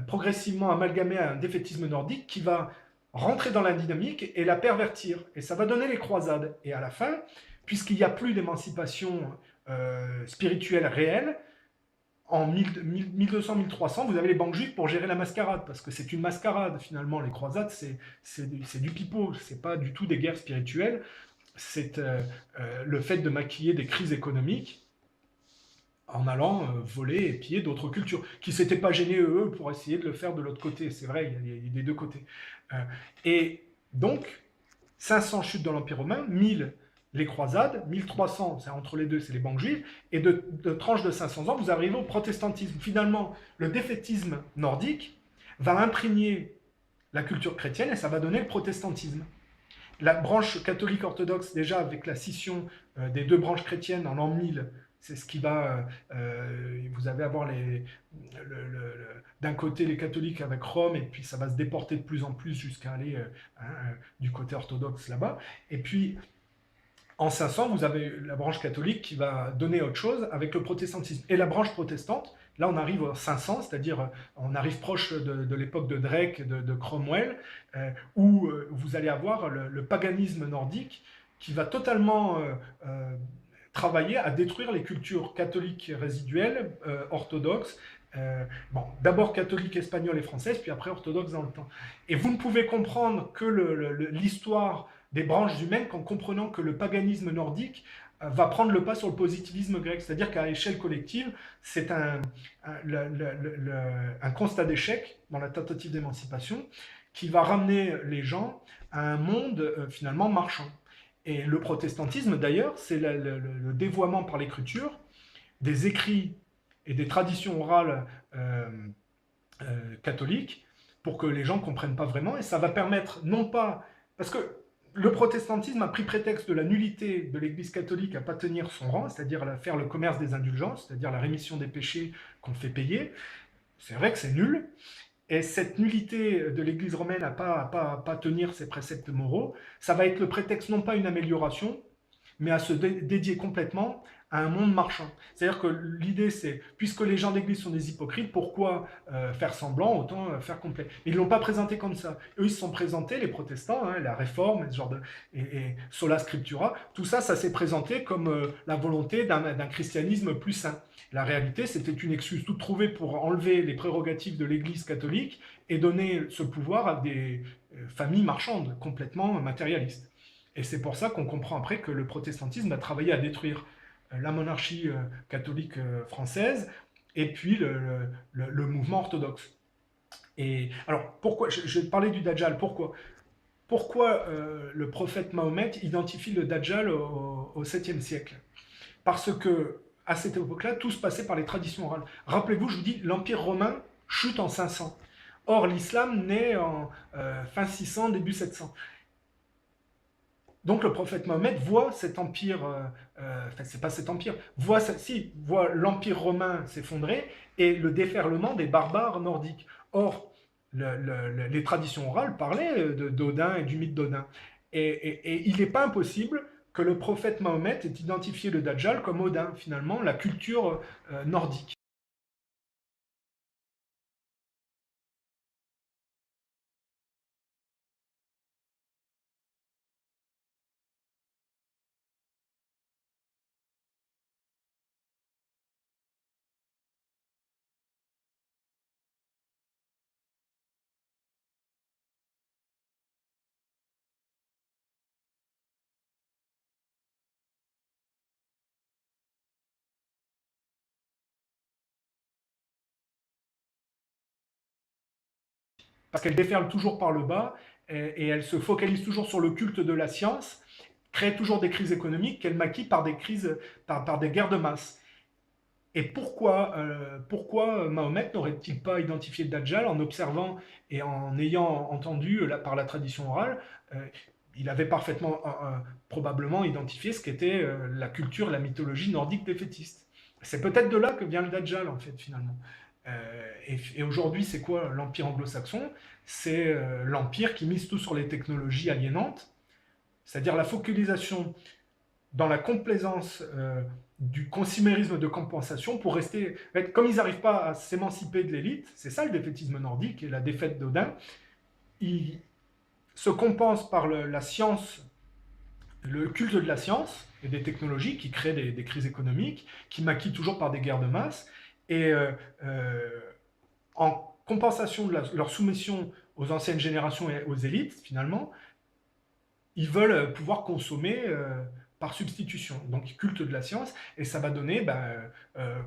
progressivement amalgamé à un défaitisme nordique qui va rentrer dans la dynamique et la pervertir. Et ça va donner les croisades. Et à la fin, puisqu'il n'y a plus d'émancipation spirituelle réelle, en 1200-1300, vous avez les banques juives pour gérer la mascarade, parce que c'est une mascarade, finalement. Les croisades, c'est du pipeau, c'est pas du tout des guerres spirituelles, c'est le fait de maquiller des crises économiques en allant voler et piller d'autres cultures, qui ne s'étaient pas gênés, eux, pour essayer de le faire de l'autre côté. C'est vrai, il y a des deux côtés. Et donc, 500 chutes dans l'Empire romain, 1000 les croisades, 1300, c'est entre les deux, c'est les banques juives, et de tranches de 500 ans, vous arrivez au protestantisme. Finalement, le défaitisme nordique va imprégner la culture chrétienne et ça va donner le protestantisme. La branche catholique orthodoxe, déjà avec la scission des deux branches chrétiennes en l'an 1000, c'est ce qui va... vous allez avoir d'un côté les catholiques avec Rome, et puis ça va se déporter de plus en plus jusqu'à aller du côté orthodoxe là-bas. Et puis, en 500, vous avez la branche catholique qui va donner autre chose avec le protestantisme. Et la branche protestante, là on arrive en 500, c'est-à-dire on arrive proche de l'époque de Drake, de Cromwell, où vous allez avoir le paganisme nordique qui va totalement travailler à détruire les cultures catholiques résiduelles, orthodoxes, d'abord catholiques espagnoles et françaises, puis après orthodoxes dans le temps. Et vous ne pouvez comprendre que l'histoire des branches humaines qu'en comprenant que le paganisme nordique va prendre le pas sur le positivisme grec. C'est-à-dire qu'à l'échelle collective, c'est un constat d'échec dans la tentative d'émancipation qui va ramener les gens à un monde finalement marchand. Et le protestantisme, d'ailleurs, c'est le dévoiement par l'écriture des écrits et des traditions orales catholiques pour que les gens ne comprennent pas vraiment. Et ça va permettre, non pas... Parce que le protestantisme a pris prétexte de la nullité de l'Église catholique à ne pas tenir son rang, c'est-à-dire à faire le commerce des indulgences, c'est-à-dire la rémission des péchés qu'on fait payer. C'est vrai que c'est nul. Et cette nullité de l'Église romaine à pas tenir ses préceptes moraux, ça va être le prétexte non pas à une amélioration, mais à se dédier complètement à un monde marchand. C'est-à-dire que l'idée c'est, puisque les gens d'église sont des hypocrites, pourquoi faire semblant, autant faire complet. Mais ils ne l'ont pas présenté comme ça. Eux, ils se sont présentés, les protestants, la réforme, ce genre et sola scriptura, tout ça, ça s'est présenté comme la volonté d'un christianisme plus sain. La réalité, c'était une excuse toute trouvée pour enlever les prérogatives de l'église catholique et donner ce pouvoir à des familles marchandes, complètement matérialistes. Et c'est pour ça qu'on comprend après que le protestantisme a travaillé à détruire la monarchie catholique française et puis le mouvement orthodoxe. Et alors, pourquoi, je vais te parler du Dajjal, pourquoi le prophète Mahomet identifie le Dajjal au 7e siècle? Parce que à cette époque-là, tout se passait par les traditions orales. Rappelez-vous, je vous dis, l'Empire romain chute en 500. Or, l'islam naît en fin 600, début 700. Donc le prophète Mahomet voit cet empire, enfin c'est pas cet empire, voit l'empire romain s'effondrer et le déferlement des barbares nordiques. Or, les traditions orales parlaient d'Odin et du mythe d'Odin. Et il n'est pas impossible que le prophète Mahomet ait identifié le Dajjal comme Odin, finalement, la culture nordique. Parce qu'elle déferle toujours par le bas et elle se focalise toujours sur le culte de la science, crée toujours des crises économiques qu'elle maquille par des crises, par des guerres de masse. Et pourquoi Mahomet n'aurait-il pas identifié le Dajjal en observant et en ayant entendu par la tradition orale il avait parfaitement, probablement identifié ce qu'était la culture, la mythologie nordique défaitiste. C'est peut-être de là que vient le Dajjal, en fait, finalement. Et aujourd'hui, c'est quoi l'Empire anglo-saxon? C'est l'Empire qui mise tout sur les technologies aliénantes, c'est-à-dire la focalisation dans la complaisance du consumérisme de compensation pour rester... Comme ils n'arrivent pas à s'émanciper de l'élite, c'est ça le défaitisme nordique et la défaite d'Odin, ils se compensent par la science, le culte de la science et des technologies qui créent des crises économiques, qui maquillent toujours par des guerres de masse, et en compensation de leur soumission aux anciennes générations et aux élites, finalement, ils veulent pouvoir consommer par substitution. Donc ils cultent de la science, et ça va donner,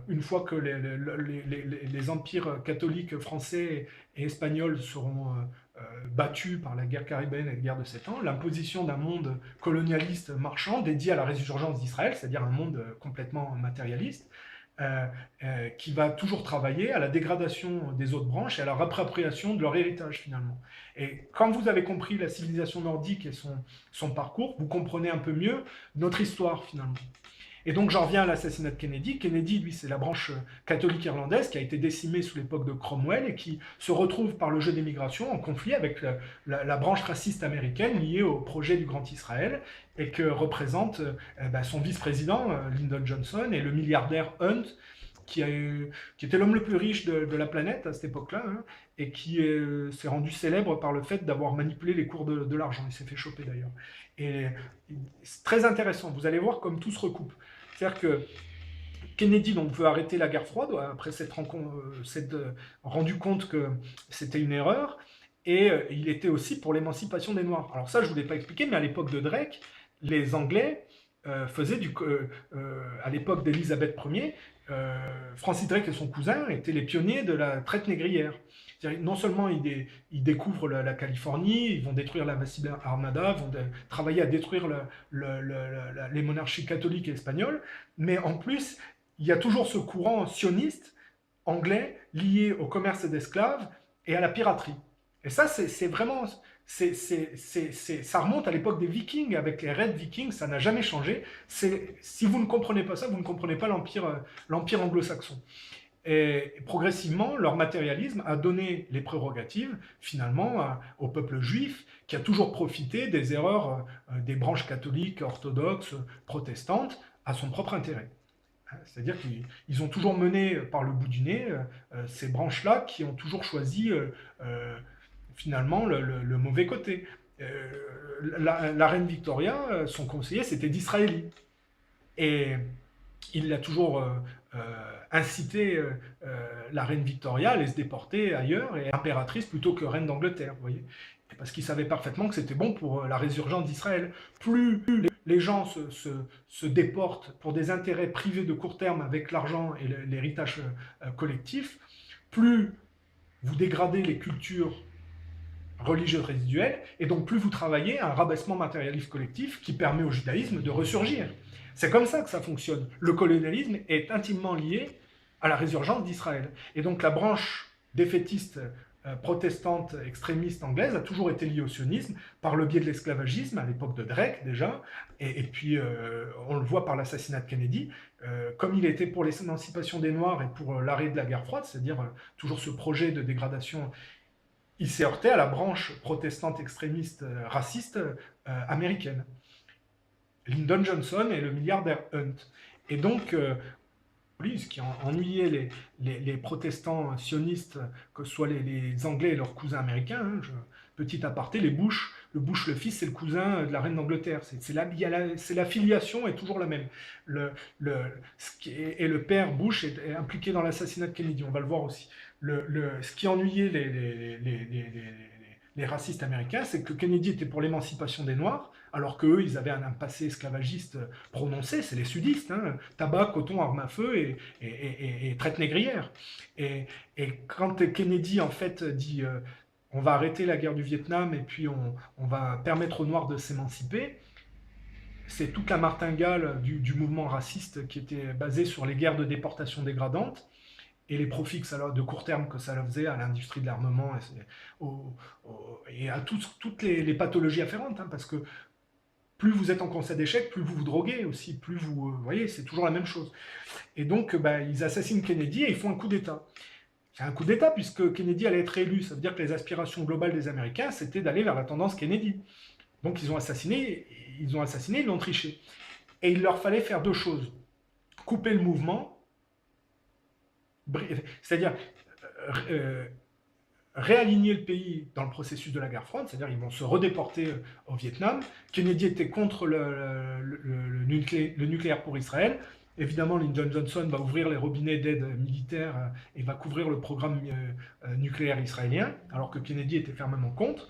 une fois que les empires catholiques français et espagnols seront battus par la guerre caribéenne et la guerre de 7 ans, l'imposition d'un monde colonialiste marchand dédié à la résurgence d'Israël, c'est-à-dire un monde complètement matérialiste, qui va toujours travailler à la dégradation des autres branches et à la réappropriation de leur héritage, finalement. Et quand vous avez compris la civilisation nordique et son parcours, vous comprenez un peu mieux notre histoire, finalement. Et donc j'en reviens à l'assassinat de Kennedy. Kennedy, lui, c'est la branche catholique irlandaise qui a été décimée sous l'époque de Cromwell et qui se retrouve par le jeu des migrations en conflit avec la branche raciste américaine liée au projet du Grand Israël, et que représente son vice-président, Lyndon Johnson, et le milliardaire Hunt, qui était l'homme le plus riche de la planète à cette époque-là, hein, et qui s'est rendu célèbre par le fait d'avoir manipulé les cours de l'argent. Il s'est fait choper d'ailleurs. Et c'est très intéressant, vous allez voir comme tout se recoupe. C'est-à-dire que Kennedy donc, veut arrêter la guerre froide après s'être rendu compte que c'était une erreur, et il était aussi pour l'émancipation des Noirs. Alors ça, je ne vous l'ai pas expliqué, mais à l'époque de Drake, les Anglais faisaient à l'époque d'Élisabeth Ier, Francis Drake et son cousin étaient les pionniers de la traite négrière. Non seulement ils découvrent la Californie, ils vont détruire la Massilia Armada, vont travailler à détruire les monarchies catholiques et espagnoles, mais en plus, il y a toujours ce courant sioniste anglais lié au commerce d'esclaves et à la piraterie. Et ça, c'est vraiment... ça remonte à l'époque des Vikings, avec les raids Vikings, ça n'a jamais changé. Si vous ne comprenez pas ça, vous ne comprenez pas l'empire anglo-saxon. Et progressivement, leur matérialisme a donné les prérogatives, finalement, au peuple juif, qui a toujours profité des erreurs des branches catholiques, orthodoxes, protestantes, à son propre intérêt. C'est-à-dire qu'ils ont toujours mené par le bout du nez ces branches-là qui ont toujours choisi finalement le mauvais côté. La reine Victoria, son conseiller, c'était d'Israéli. Et il a toujours incité la reine Victoria à aller se déporter ailleurs et impératrice plutôt que reine d'Angleterre, vous voyez. Parce qu'il savait parfaitement que c'était bon pour la résurgence d'Israël. Plus les gens se déportent pour des intérêts privés de court terme avec l'argent et l'héritage collectif, plus vous dégradez les cultures religieuses résiduelles, et donc plus vous travaillez à un rabaissement matérialiste collectif qui permet au judaïsme de ressurgir. C'est comme ça que ça fonctionne. Le colonialisme est intimement lié à la résurgence d'Israël. Et donc la branche défaitiste protestante extrémiste anglaise a toujours été liée au sionisme par le biais de l'esclavagisme, à l'époque de Drake déjà, et puis on le voit par l'assassinat de Kennedy, comme il était pour l'émancipation des Noirs et pour l'arrêt de la guerre froide, c'est-à-dire toujours ce projet de dégradation, il s'est heurté à la branche protestante extrémiste raciste américaine. Lyndon Johnson et le milliardaire Hunt. Et donc, ce qui ennuyait les protestants sionistes, que ce soit les Anglais et leurs cousins américains, hein, petit aparté, le Bush le fils, c'est le cousin de la reine d'Angleterre. La filiation est toujours la même. Et le père Bush est impliqué dans l'assassinat de Kennedy, on va le voir aussi. Ce qui ennuyait les racistes américains, c'est que Kennedy était pour l'émancipation des Noirs, alors qu'eux, ils avaient un passé esclavagiste prononcé, c'est les sudistes, hein, tabac, coton, armes à feu et traite négrière. Et quand Kennedy, en fait, dit on va arrêter la guerre du Vietnam et puis on va permettre aux Noirs de s'émanciper, c'est toute la martingale du mouvement raciste qui était basé sur les guerres de déportation dégradantes. et les profits de court terme que ça leur faisait à l'industrie de l'armement et à toutes les pathologies afférentes, hein, parce que plus vous êtes en constat d'échec, plus vous vous droguez aussi, plus vous... vous voyez, c'est toujours la même chose. Et donc, ils assassinent Kennedy et ils font un coup d'État. C'est un coup d'État puisque Kennedy allait être élu. Ça veut dire que les aspirations globales des Américains, c'était d'aller vers la tendance Kennedy. Donc ils l'ont assassiné, ils l'ont triché. Et il leur fallait faire deux choses. Couper le mouvement, c'est-à-dire réaligner le pays dans le processus de la guerre froide, c'est-à-dire ils vont se redéporter au Vietnam. Kennedy était contre le nucléaire pour Israël. Évidemment, Lyndon Johnson va ouvrir les robinets d'aide militaire et va couvrir le programme nucléaire israélien, alors que Kennedy était fermement contre.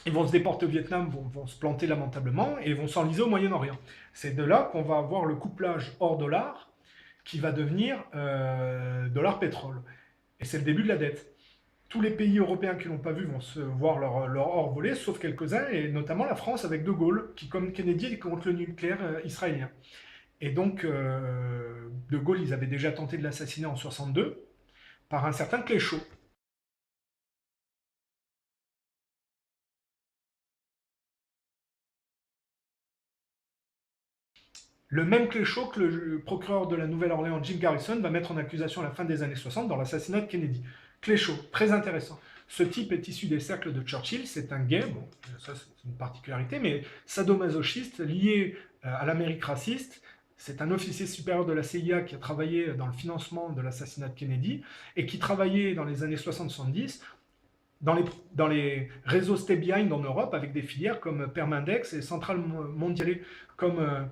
Ils vont se déporter au Vietnam, vont se planter lamentablement, et vont s'enliser au Moyen-Orient. C'est de là qu'on va avoir le couplage or-dollar, qui va devenir dollar-pétrole. Et c'est le début de la dette. Tous les pays européens qui ne l'ont pas vu vont se voir leur or voler, sauf quelques-uns, et notamment la France avec De Gaulle, qui, comme Kennedy, est contre le nucléaire israélien. Et donc, De Gaulle, ils avaient déjà tenté de l'assassiner en 1962 par un certain Cléchot. Le même Cléchot que le procureur de la Nouvelle-Orléans, Jim Garrison, va mettre en accusation à la fin des années 60 dans l'assassinat de Kennedy. Cléchot, très intéressant. Ce type est issu des cercles de Churchill, c'est un gay, bon, ça c'est une particularité, mais sadomasochiste, lié à l'Amérique raciste. C'est un officier supérieur de la CIA qui a travaillé dans le financement de l'assassinat de Kennedy et qui travaillait dans les années 60-70 dans les réseaux Stay Behind en Europe avec des filières comme Permindex et Centrale Mondiale, comme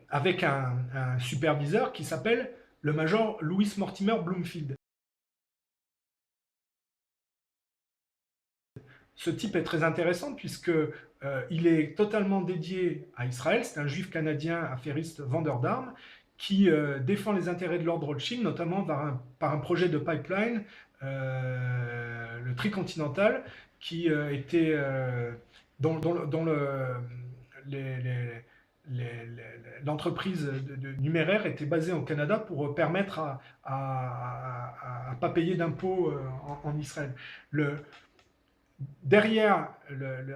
avec un superviseur qui s'appelle le major Louis Mortimer Bloomfield. Ce type est très intéressant puisque il est totalement dédié à Israël. C'est un juif canadien affairiste vendeur d'armes qui défend les intérêts de Lord Rothschild, notamment par un projet de pipeline, le Tricontinental, qui était dont l'entreprise numéraire était basée au Canada pour permettre à ne pas payer d'impôts en Israël. Derrière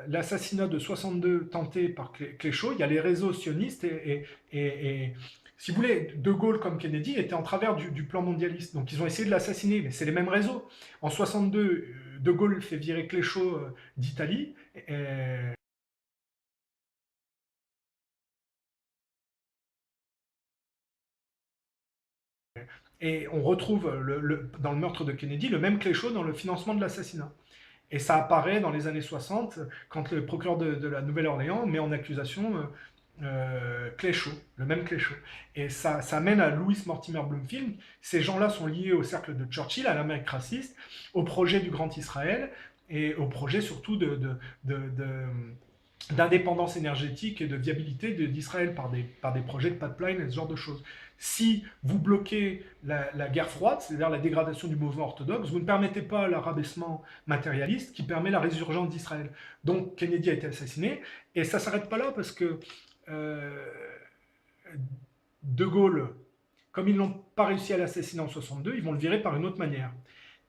l'assassinat de 62 tenté par Cléchot, il y a les réseaux sionistes et si vous voulez, De Gaulle comme Kennedy étaient en travers du plan mondialiste. Donc ils ont essayé de l'assassiner, mais c'est les mêmes réseaux. En 62, De Gaulle fait virer Cléchot d'Italie. Et on retrouve dans le meurtre de Kennedy le même Cléchot dans le financement de l'assassinat. Et ça apparaît dans les années 60, quand le procureur de la Nouvelle-Orléans met en accusation Cléchot, le même Cléchot. Et ça mène à Louis Mortimer Bloomfield. Ces gens-là sont liés au cercle de Churchill, à l'Amérique raciste, au projet du Grand Israël, et au projet surtout d'indépendance énergétique et de viabilité d'Israël par des projets de pipeline et ce genre de choses. Si vous bloquez la guerre froide, c'est-à-dire la dégradation du mouvement orthodoxe, vous ne permettez pas l'arabaissement matérialiste qui permet la résurgence d'Israël. Donc Kennedy a été assassiné, et ça ne s'arrête pas là parce que De Gaulle, comme ils n'ont pas réussi à l'assassiner en 62, ils vont le virer par une autre manière.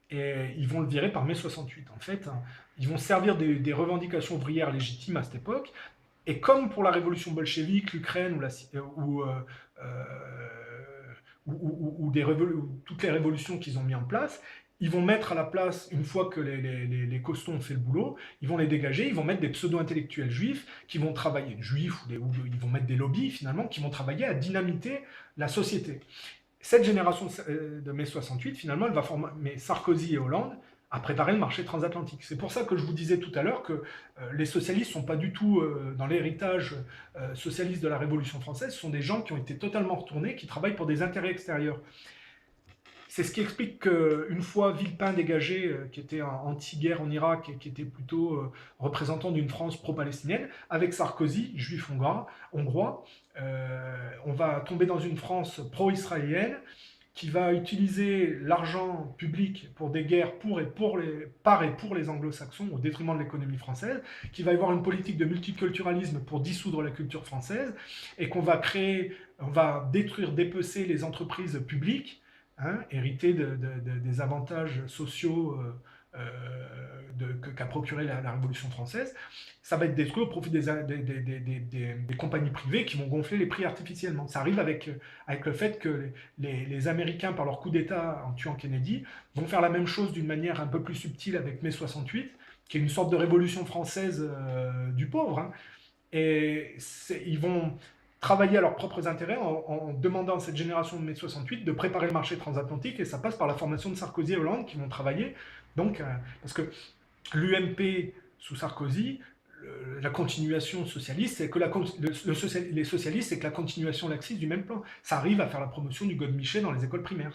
Et ils vont le virer par mai 68. En fait, ils vont servir des revendications ouvrières légitimes à cette époque. Et comme pour la révolution bolchevique, l'Ukraine ou toutes les révolutions qu'ils ont mis en place, ils vont mettre à la place, une fois que les costauds ont fait le boulot, ils vont les dégager, ils vont mettre des pseudo-intellectuels juifs qui vont travailler, juifs, ou ils vont mettre des lobbies finalement, qui vont travailler à dynamiter la société. Cette génération de mai 68, finalement, elle va former Sarkozy et Hollande à préparer le marché transatlantique. C'est pour ça que je vous disais tout à l'heure que les socialistes ne sont pas du tout dans l'héritage socialiste de la Révolution française, ce sont des gens qui ont été totalement retournés, qui travaillent pour des intérêts extérieurs. C'est ce qui explique qu'une fois Villepin dégagé, qui était anti-guerre en Irak et qui était plutôt représentant d'une France pro-palestinienne, avec Sarkozy, juif hongrois, on va tomber dans une France pro-israélienne qui va utiliser l'argent public pour des guerres par et pour les anglo-saxons au détriment de l'économie française, qui va y avoir une politique de multiculturalisme pour dissoudre la culture française, et on va détruire, dépecer les entreprises publiques, hein, héritées des avantages sociaux qu'a procuré la Révolution française. Ça va être détruit au profit des compagnies privées qui vont gonfler les prix artificiellement. Ça arrive avec le fait que les Américains, par leur coup d'État en tuant Kennedy, vont faire la même chose d'une manière un peu plus subtile avec mai 68, qui est une sorte de révolution française du pauvre. Hein. Et ils vont travailler à leurs propres intérêts en demandant à cette génération de mai 68 de préparer le marché transatlantique, et ça passe par la formation de Sarkozy et Hollande qui vont travailler. Donc, parce que l'UMP sous Sarkozy, la continuation socialiste, c'est que les socialistes, c'est que la continuation laxiste du même plan. Ça arrive à faire la promotion du Godemiché dans les écoles primaires.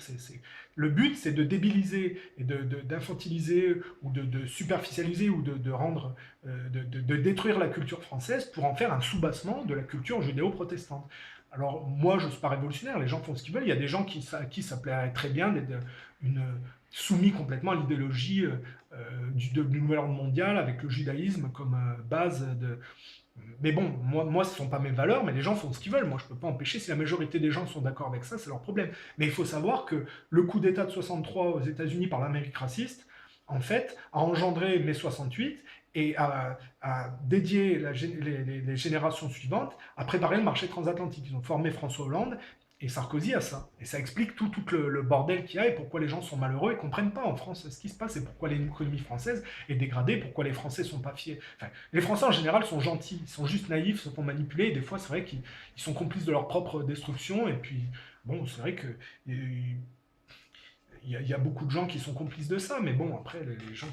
Le but, c'est de débiliser et d'infantiliser ou de superficialiser ou de détruire la culture française pour en faire un soubassement de la culture judéo-protestante. Alors, moi, je ne suis pas révolutionnaire, les gens font ce qu'ils veulent. Il y a des gens qui ça plairait très bien d'être soumis complètement à l'idéologie du nouvel ordre mondial avec le judaïsme comme base de... Mais bon, moi, ce ne sont pas mes valeurs, mais les gens font ce qu'ils veulent. Moi, je ne peux pas empêcher. Si la majorité des gens sont d'accord avec ça, c'est leur problème. Mais il faut savoir que le coup d'État de 63 aux États-Unis par l'Amérique raciste, en fait, a engendré mai 68 et a dédié les générations suivantes à préparer le marché transatlantique. Ils ont formé François Hollande et Sarkozy à ça. Et ça explique tout le bordel qu'il y a et pourquoi les gens sont malheureux et ne comprennent pas en France ce qui se passe et pourquoi l'économie française est dégradée, pourquoi les Français sont pas fiers. Enfin, les Français en général sont gentils, ils sont juste naïfs, se font manipuler et des fois c'est vrai qu'ils sont complices de leur propre destruction et puis bon, c'est vrai que il y a beaucoup de gens qui sont complices de ça, mais bon, après, les gens,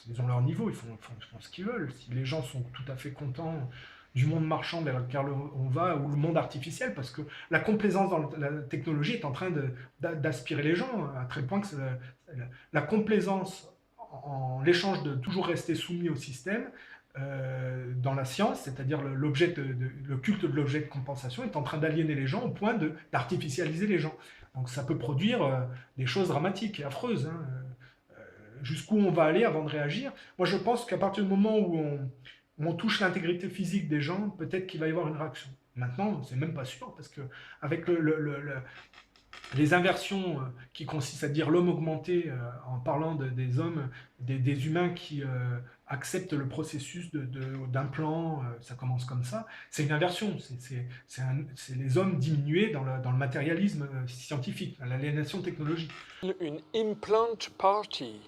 ils ont leur niveau, ils font ce qu'ils veulent. Si les gens sont tout à fait contents du monde marchand vers lequel on va, ou le monde artificiel, parce que la complaisance dans la technologie est en train d'aspirer les gens, à tel point que la complaisance en l'échange de toujours rester soumis au système, dans la science, c'est-à-dire le culte de l'objet de compensation, est en train d'aliéner les gens au point d'artificialiser les gens. Donc ça peut produire des choses dramatiques et affreuses. Hein. Jusqu'où on va aller avant de réagir. Moi, je pense qu'à partir du moment où on touche l'intégrité physique des gens, peut-être qu'il va y avoir une réaction. Maintenant, c'est même pas sûr, parce que avec les inversions qui consistent à dire l'homme augmenté en parlant des hommes, des humains qui acceptent le processus d'un plan, ça commence comme ça, c'est une inversion, c'est les hommes diminués dans le matérialisme scientifique, l'aliénation technologique. Une implant party.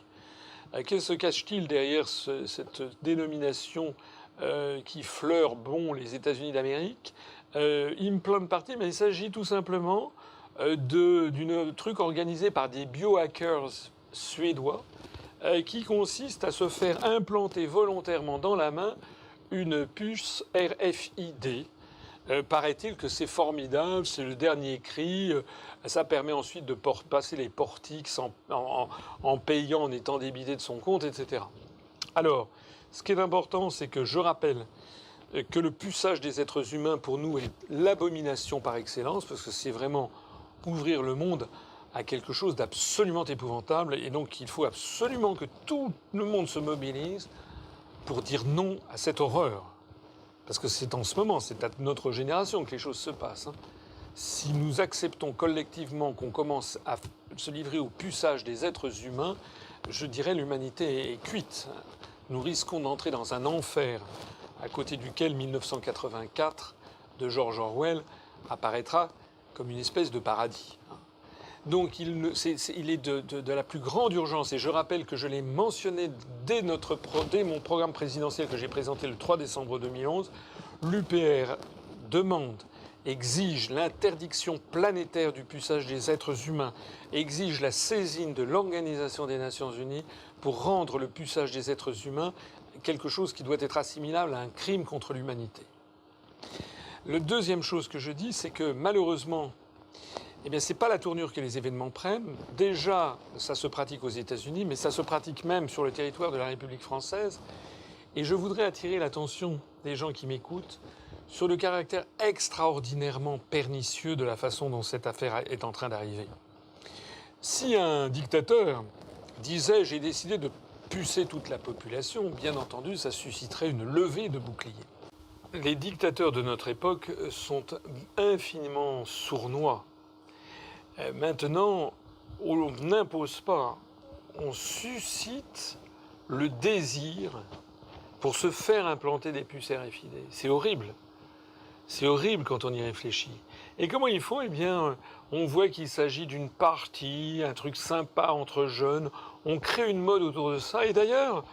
Que se cache-t-il derrière cette dénomination qui fleure les États-Unis d'Amérique? Implant party, mais il s'agit tout simplement d'une truc organisé par des biohackers suédois qui consiste à se faire implanter volontairement dans la main une puce RFID. Paraît-il que c'est formidable, c'est le dernier cri, ça permet ensuite de passer les portiques en payant, en étant débité de son compte, etc. Alors, ce qui est important, c'est que je rappelle que le puçage des êtres humains, pour nous, est l'abomination par excellence, parce que c'est vraiment ouvrir le monde à quelque chose d'absolument épouvantable, et donc il faut absolument que tout le monde se mobilise pour dire non à cette horreur. Parce que c'est en ce moment, c'est à notre génération que les choses se passent. Hein. Si nous acceptons collectivement qu'on commence à se livrer au puçage des êtres humains, je dirais l'humanité est cuite. Nous risquons d'entrer dans un enfer à côté duquel 1984 de George Orwell apparaîtra comme une espèce de paradis. Donc il est de la plus grande urgence, et je rappelle que je l'ai mentionné dès mon programme présidentiel que j'ai présenté le 3 décembre 2011, l'UPR exige l'interdiction planétaire du puçage des êtres humains, exige la saisine de l'Organisation des Nations Unies pour rendre le puçage des êtres humains quelque chose qui doit être assimilable à un crime contre l'humanité. La deuxième chose que je dis, c'est que malheureusement, ce n'est pas la tournure que les événements prennent. Déjà, ça se pratique aux États-Unis, mais ça se pratique même sur le territoire de la République française. Et je voudrais attirer l'attention des gens qui m'écoutent sur le caractère extraordinairement pernicieux de la façon dont cette affaire est en train d'arriver. Si un dictateur disait « j'ai décidé de pucer toute la population », bien entendu, ça susciterait une levée de boucliers. Les dictateurs de notre époque sont infiniment sournois. Maintenant, on n'impose pas, on suscite le désir pour se faire implanter des puces RFID. C'est horrible. C'est horrible quand on y réfléchit. Et comment ils font ? Eh bien, on voit qu'il s'agit d'une partie, un truc sympa entre jeunes. On crée une mode autour de ça. Et d'ailleurs,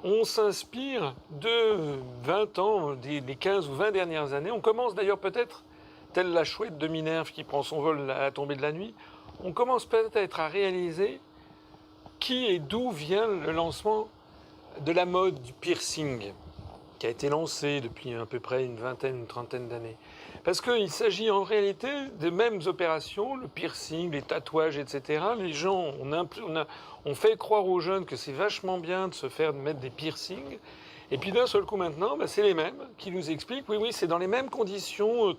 on s'inspire de 20 ans, des 15 ou 20 dernières années. On commence d'ailleurs peut-être, telle la chouette de Minerve qui prend son vol à la tombée de la nuit, on commence peut-être à réaliser qui et d'où vient le lancement de la mode du piercing, qui a été lancé depuis à peu près une vingtaine, une trentaine d'années. Parce qu'il s'agit en réalité des mêmes opérations, le piercing, les tatouages, etc. Les gens, on fait croire aux jeunes que c'est vachement bien de se faire mettre des piercings. Et puis d'un seul coup maintenant, c'est les mêmes qui nous expliquent, oui, c'est dans les mêmes conditions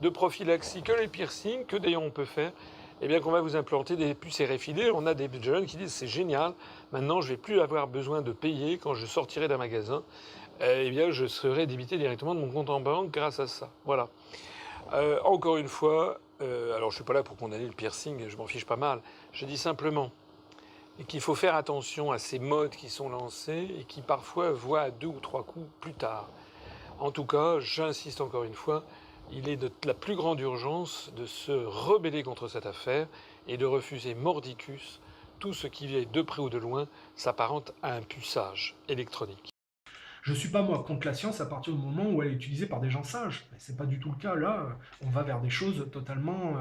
de prophylaxie que les piercings, que d'ailleurs on peut faire, eh bien qu'on va vous implanter des puces RFID. On a des jeunes qui disent c'est génial, maintenant je ne vais plus avoir besoin de payer quand je sortirai d'un magasin. Eh bien je serai débité directement de mon compte en banque grâce à ça. Voilà. Encore une fois, alors je ne suis pas là pour condamner le piercing, je m'en fiche pas mal. Je dis simplement qu'il faut faire attention à ces modes qui sont lancés et qui parfois voient à 2 ou 3 coups plus tard. En tout cas, j'insiste encore une fois, il est de la plus grande urgence de se rebeller contre cette affaire et de refuser mordicus tout ce qui, de près ou de loin, s'apparente à un puçage électronique. Je ne suis pas, moi, contre la science à partir du moment où elle est utilisée par des gens sages. Ce n'est pas du tout le cas. Là, on va vers des choses totalement,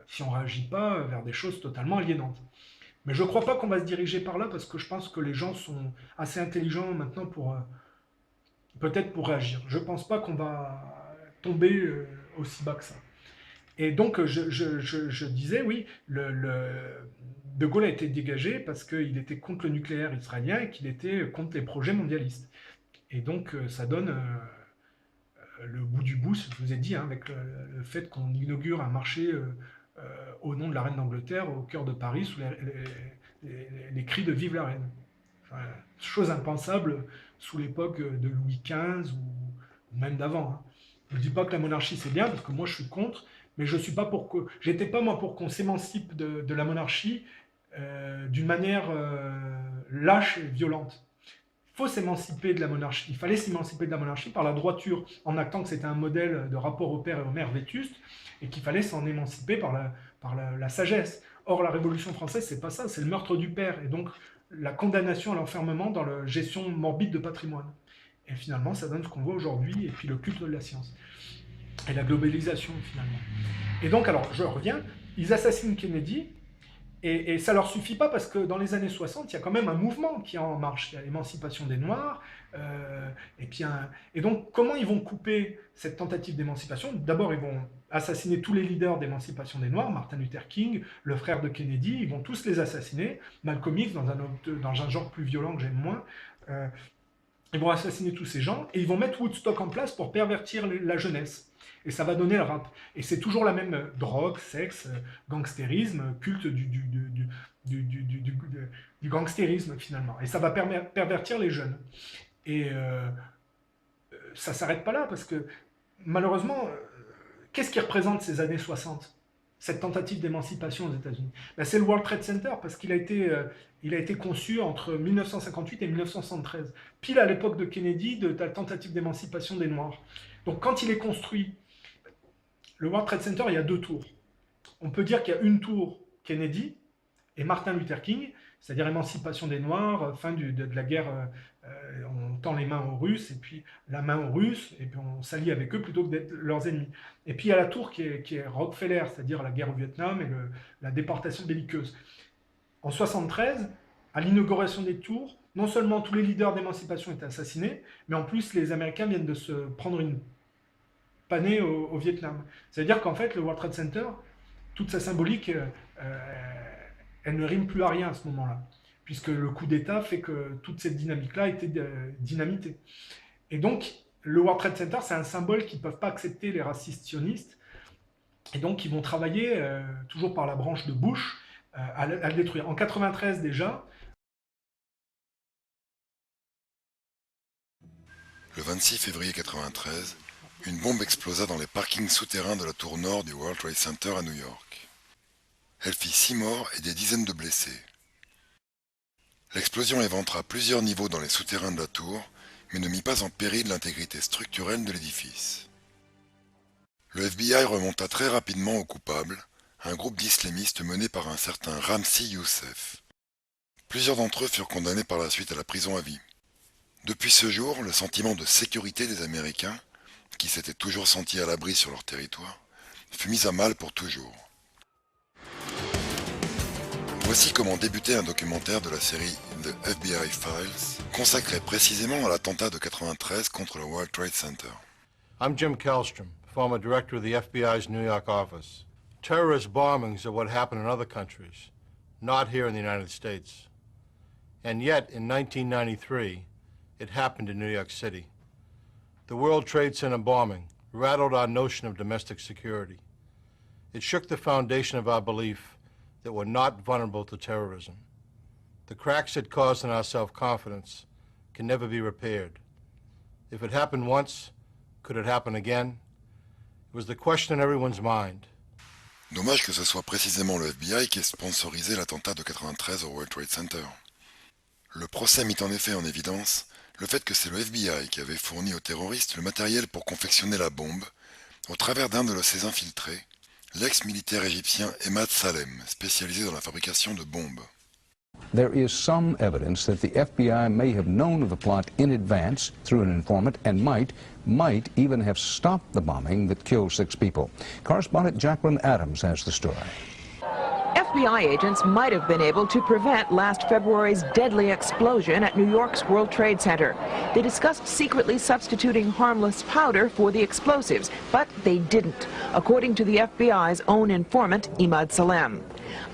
si on ne réagit pas, vers des choses totalement aliénantes. Mais je ne crois pas qu'on va se diriger par là parce que je pense que les gens sont assez intelligents maintenant pour, peut-être pour réagir. Je ne pense pas qu'on va tomber aussi bas que ça. Et donc, je disais, oui, De Gaulle a été dégagé parce qu'il était contre le nucléaire israélien et qu'il était contre les projets mondialistes. Et donc, ça donne le bout du bout, je vous ai dit, avec le fait qu'on inaugure un marché au nom de la reine d'Angleterre au cœur de Paris sous les cris de Vive la reine. Enfin, chose impensable sous l'époque de Louis XV ou même d'avant. Hein. Je ne dis pas que la monarchie c'est bien, parce que moi je suis contre, mais je suis pas pour que. J'étais pas moi pour qu'on s'émancipe de la monarchie d'une manière lâche et violente. Il faut s'émanciper de la monarchie. Il fallait s'émanciper de la monarchie par la droiture, en actant que c'était un modèle de rapport au père et aux mères vétuste, et qu'il fallait s'en émanciper par la sagesse. Or, la Révolution française, c'est pas ça, c'est le meurtre du père, et donc la condamnation à l'enfermement dans la gestion morbide de patrimoine. Et finalement, ça donne ce qu'on voit aujourd'hui, et puis le culte de la science. Et la globalisation, finalement. Et donc, alors, je reviens, ils assassinent Kennedy, et ça ne leur suffit pas parce que dans les années 60, il y a quand même un mouvement qui est en marche. Il y a l'émancipation des Noirs. Et donc, comment ils vont couper cette tentative d'émancipation ? D'abord, ils vont assassiner tous les leaders d'émancipation des Noirs, Martin Luther King, le frère de Kennedy, ils vont tous les assassiner. Malcolm X, dans un genre plus violent que j'aime moins. Ils vont assassiner tous ces gens et ils vont mettre Woodstock en place pour pervertir la jeunesse. Et ça va donner le rap. Et c'est toujours la même drogue, sexe, gangstérisme, culte du gangstérisme finalement. Et ça va pervertir les jeunes. Et ça ne s'arrête pas là parce que malheureusement, qu'est-ce qui représente ces années 60 ? Cette tentative d'émancipation aux États-Unis. C'est le World Trade Center parce qu'il a été conçu entre 1958 et 1973, pile à l'époque de Kennedy, de la tentative d'émancipation des Noirs. Donc quand il est construit, le World Trade Center, il y a 2 tours. On peut dire qu'il y a une tour Kennedy et Martin Luther King, c'est-à-dire émancipation des Noirs, fin de la guerre, on tend les mains aux Russes, et puis la main aux Russes, et puis on s'allie avec eux plutôt que d'être leurs ennemis. Et puis il y a la tour qui est Rockefeller, c'est-à-dire la guerre au Vietnam et la déportation belliqueuse. En 1973, à l'inauguration des tours, non seulement tous les leaders d'émancipation étaient assassinés, mais en plus les Américains viennent de se prendre une panée au Vietnam. C'est-à-dire qu'en fait, le World Trade Center, toute sa symbolique, elle ne rime plus à rien à ce moment-là, puisque le coup d'État fait que toute cette dynamique-là a été dynamitée. Et donc, le World Trade Center, c'est un symbole qu'ils ne peuvent pas accepter, les racistes sionistes, et donc ils vont travailler, toujours par la branche de Bush, à le détruire. En 93 déjà. Le 26 février 93, une bombe explosa dans les parkings souterrains de la tour nord du World Trade Center à New York. Elle fit 6 morts et des dizaines de blessés. L'explosion éventra plusieurs niveaux dans les souterrains de la tour, mais ne mit pas en péril l'intégrité structurelle de l'édifice. Le FBI remonta très rapidement aux coupables, un groupe d'islamistes mené par un certain Ramzi Youssef. Plusieurs d'entre eux furent condamnés par la suite à la prison à vie. Depuis ce jour, le sentiment de sécurité des Américains, qui s'étaient toujours sentis à l'abri sur leur territoire, fut mis à mal pour toujours. Voici comment débutait un documentaire de la série The FBI Files, consacré précisément à l'attentat de 93 contre le World Trade Center. I'm Jim Kallstrom, former director of the FBI's New York office. Terrorist bombings are what happen in other countries, not here in the United States. And yet, in 1993, it happened in New York City. The World Trade Center bombing rattled our notion of domestic security. It shook the foundation of our belief that we're not vulnerable to terrorism. The cracks it caused in our self-confidence can never be repaired. If it happened once, could it happen again? It was the question in everyone's mind. Dommage que ce soit précisément le FBI qui ait sponsorisé l'attentat de 93 au World Trade Center. Le procès mit en effet en évidence le fait que c'est le FBI qui avait fourni aux terroristes le matériel pour confectionner la bombe, au travers d'un de ses infiltrés, l'ex-militaire égyptien Emad Salem, spécialisé dans la fabrication de bombes. There is some evidence that the FBI may have known of the plot in advance through an informant and might even have stopped the bombing that killed 6 people. Correspondent Jacqueline Adams has the story. FBI agents might have been able to prevent last February's deadly explosion at New York's World Trade Center. They discussed secretly substituting harmless powder for the explosives, but they didn't, according to the FBI's own informant, Emad Salem.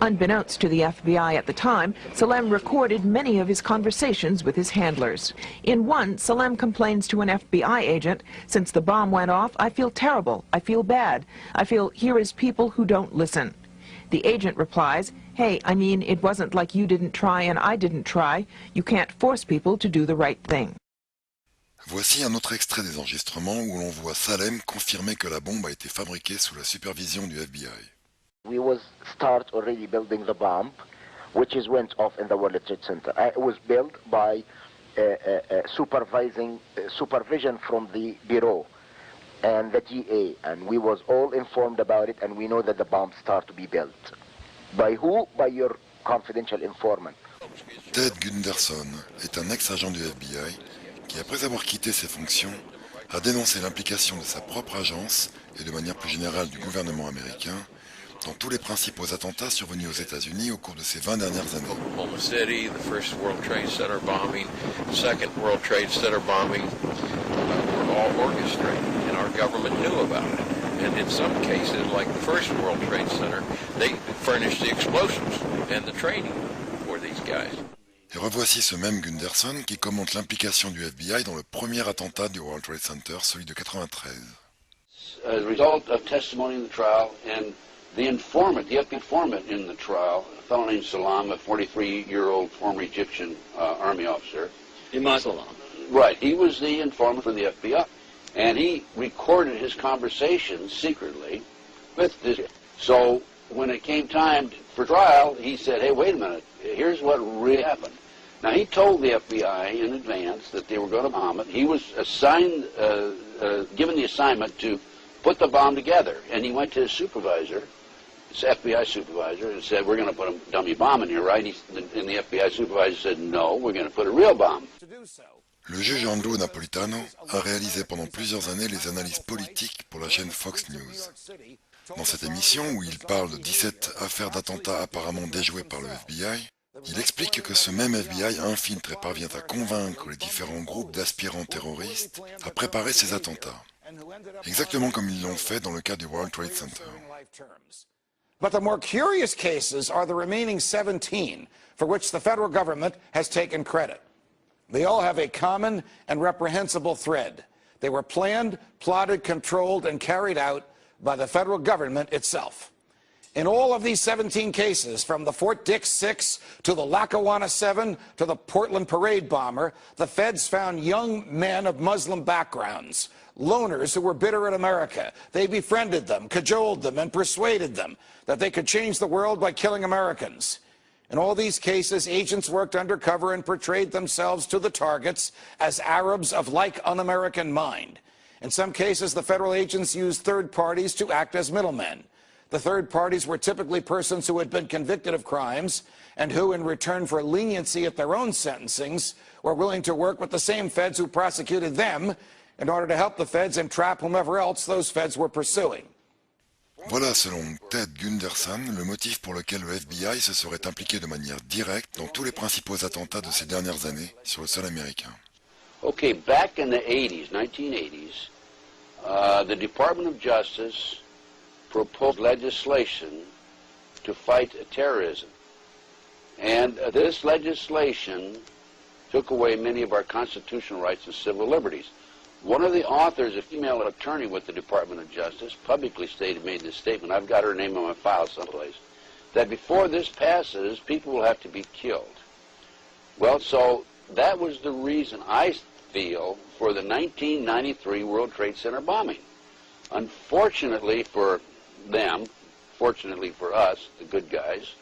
Unbeknownst to the FBI at the time, Salem recorded many of his conversations with his handlers. In one, Salem complains to an FBI agent, "Since the bomb went off, I feel terrible, I feel bad, I feel here is people who don't listen." The agent replies, "Hey, I mean, it wasn't like you didn't try and I didn't try. You can't force people to do the right thing." Voici un autre extrait des enregistrements où l'on voit Salem confirmer que la bombe a été fabriquée sous la supervision du FBI. We was start already building the bomb, which is went off in the World Trade Center. It was built by supervision from the Bureau and the GA, and we was all informed about it, and we know that the bomb start to be built. By who? By your confidential informant. Ted Gunderson est un ex-agent du FBI qui, après avoir quitté ses fonctions, a dénoncé l'implication de sa propre agence et de manière plus générale du gouvernement américain dans tous les principaux attentats survenus aux États-Unis au cours de ces 20 dernières années. Oklahoma City, the first World Trade Center bombing, second World Trade Center bombing, were all orchestrated, and our government knew about it. And in some cases, like the first World Trade Center, they furnished the explosives and the training for these guys. Et revoici ce même Gunderson qui commente l'implication du FBI dans le premier attentat du World Trade Center, celui de 93. As a result of testimony in the trial and the informant, the FBI informant in the trial, a fellow named Salam, a 43-year-old former Egyptian army officer. Emad Salam. Right, he was the informant for the FBI. And he recorded his conversations secretly with this. So when it came time for trial, he said, "Hey, wait a minute, here's what really happened." Now, he told the FBI in advance that they were going to bomb it. He was assigned, given the assignment to put the bomb together. And he went to his supervisor, his FBI supervisor, and said, "We're going to put a dummy bomb in here, right?" And the FBI supervisor said, "No, we're going to put a real bomb." Le juge Andrew Napolitano a réalisé pendant plusieurs années les analyses politiques pour la chaîne Fox News. Dans cette émission, où il parle de 17 affaires d'attentats apparemment déjouées par le FBI, il explique que ce même FBI infiltre et parvient à convaincre les différents groupes d'aspirants terroristes à préparer ces attentats, exactement comme ils l'ont fait dans le cas du World Trade Center. But the more curious cases are the remaining 17 for which the federal government has taken credit. They all have a common and reprehensible thread. They were planned, plotted, controlled, and carried out by the federal government itself. In all of these 17 cases, from the Fort Dix 6 to the Lackawanna 7 to the Portland parade bomber, the feds found young men of Muslim backgrounds, loners who were bitter at America. They befriended them, cajoled them, and persuaded them that they could change the world by killing Americans. In all these cases, agents worked undercover and portrayed themselves to the targets as Arabs of like un-American mind. In some cases, the federal agents used third parties to act as middlemen. The third parties were typically persons who had been convicted of crimes and who, in return for leniency at their own sentencings, were willing to work with the same feds who prosecuted them in order to help the feds entrap whomever else those feds were pursuing. Voilà, selon Ted Gunderson, le motif pour lequel le FBI se serait impliqué de manière directe dans tous les principaux attentats de ces dernières années sur le sol américain. Okay, back in the 80s, 1980s, the Department of Justice proposed legislation to fight terrorism. And this legislation took away many of our constitutional rights and civil liberties. One of the authors, a female attorney with the Department of Justice, publicly made this statement, I've got her name on my file someplace, that before this passes, people will have to be killed. Well, so that was the reason, I feel, for the 1993 World Trade Center bombing. Unfortunately for them, fortunately for us, the good guys,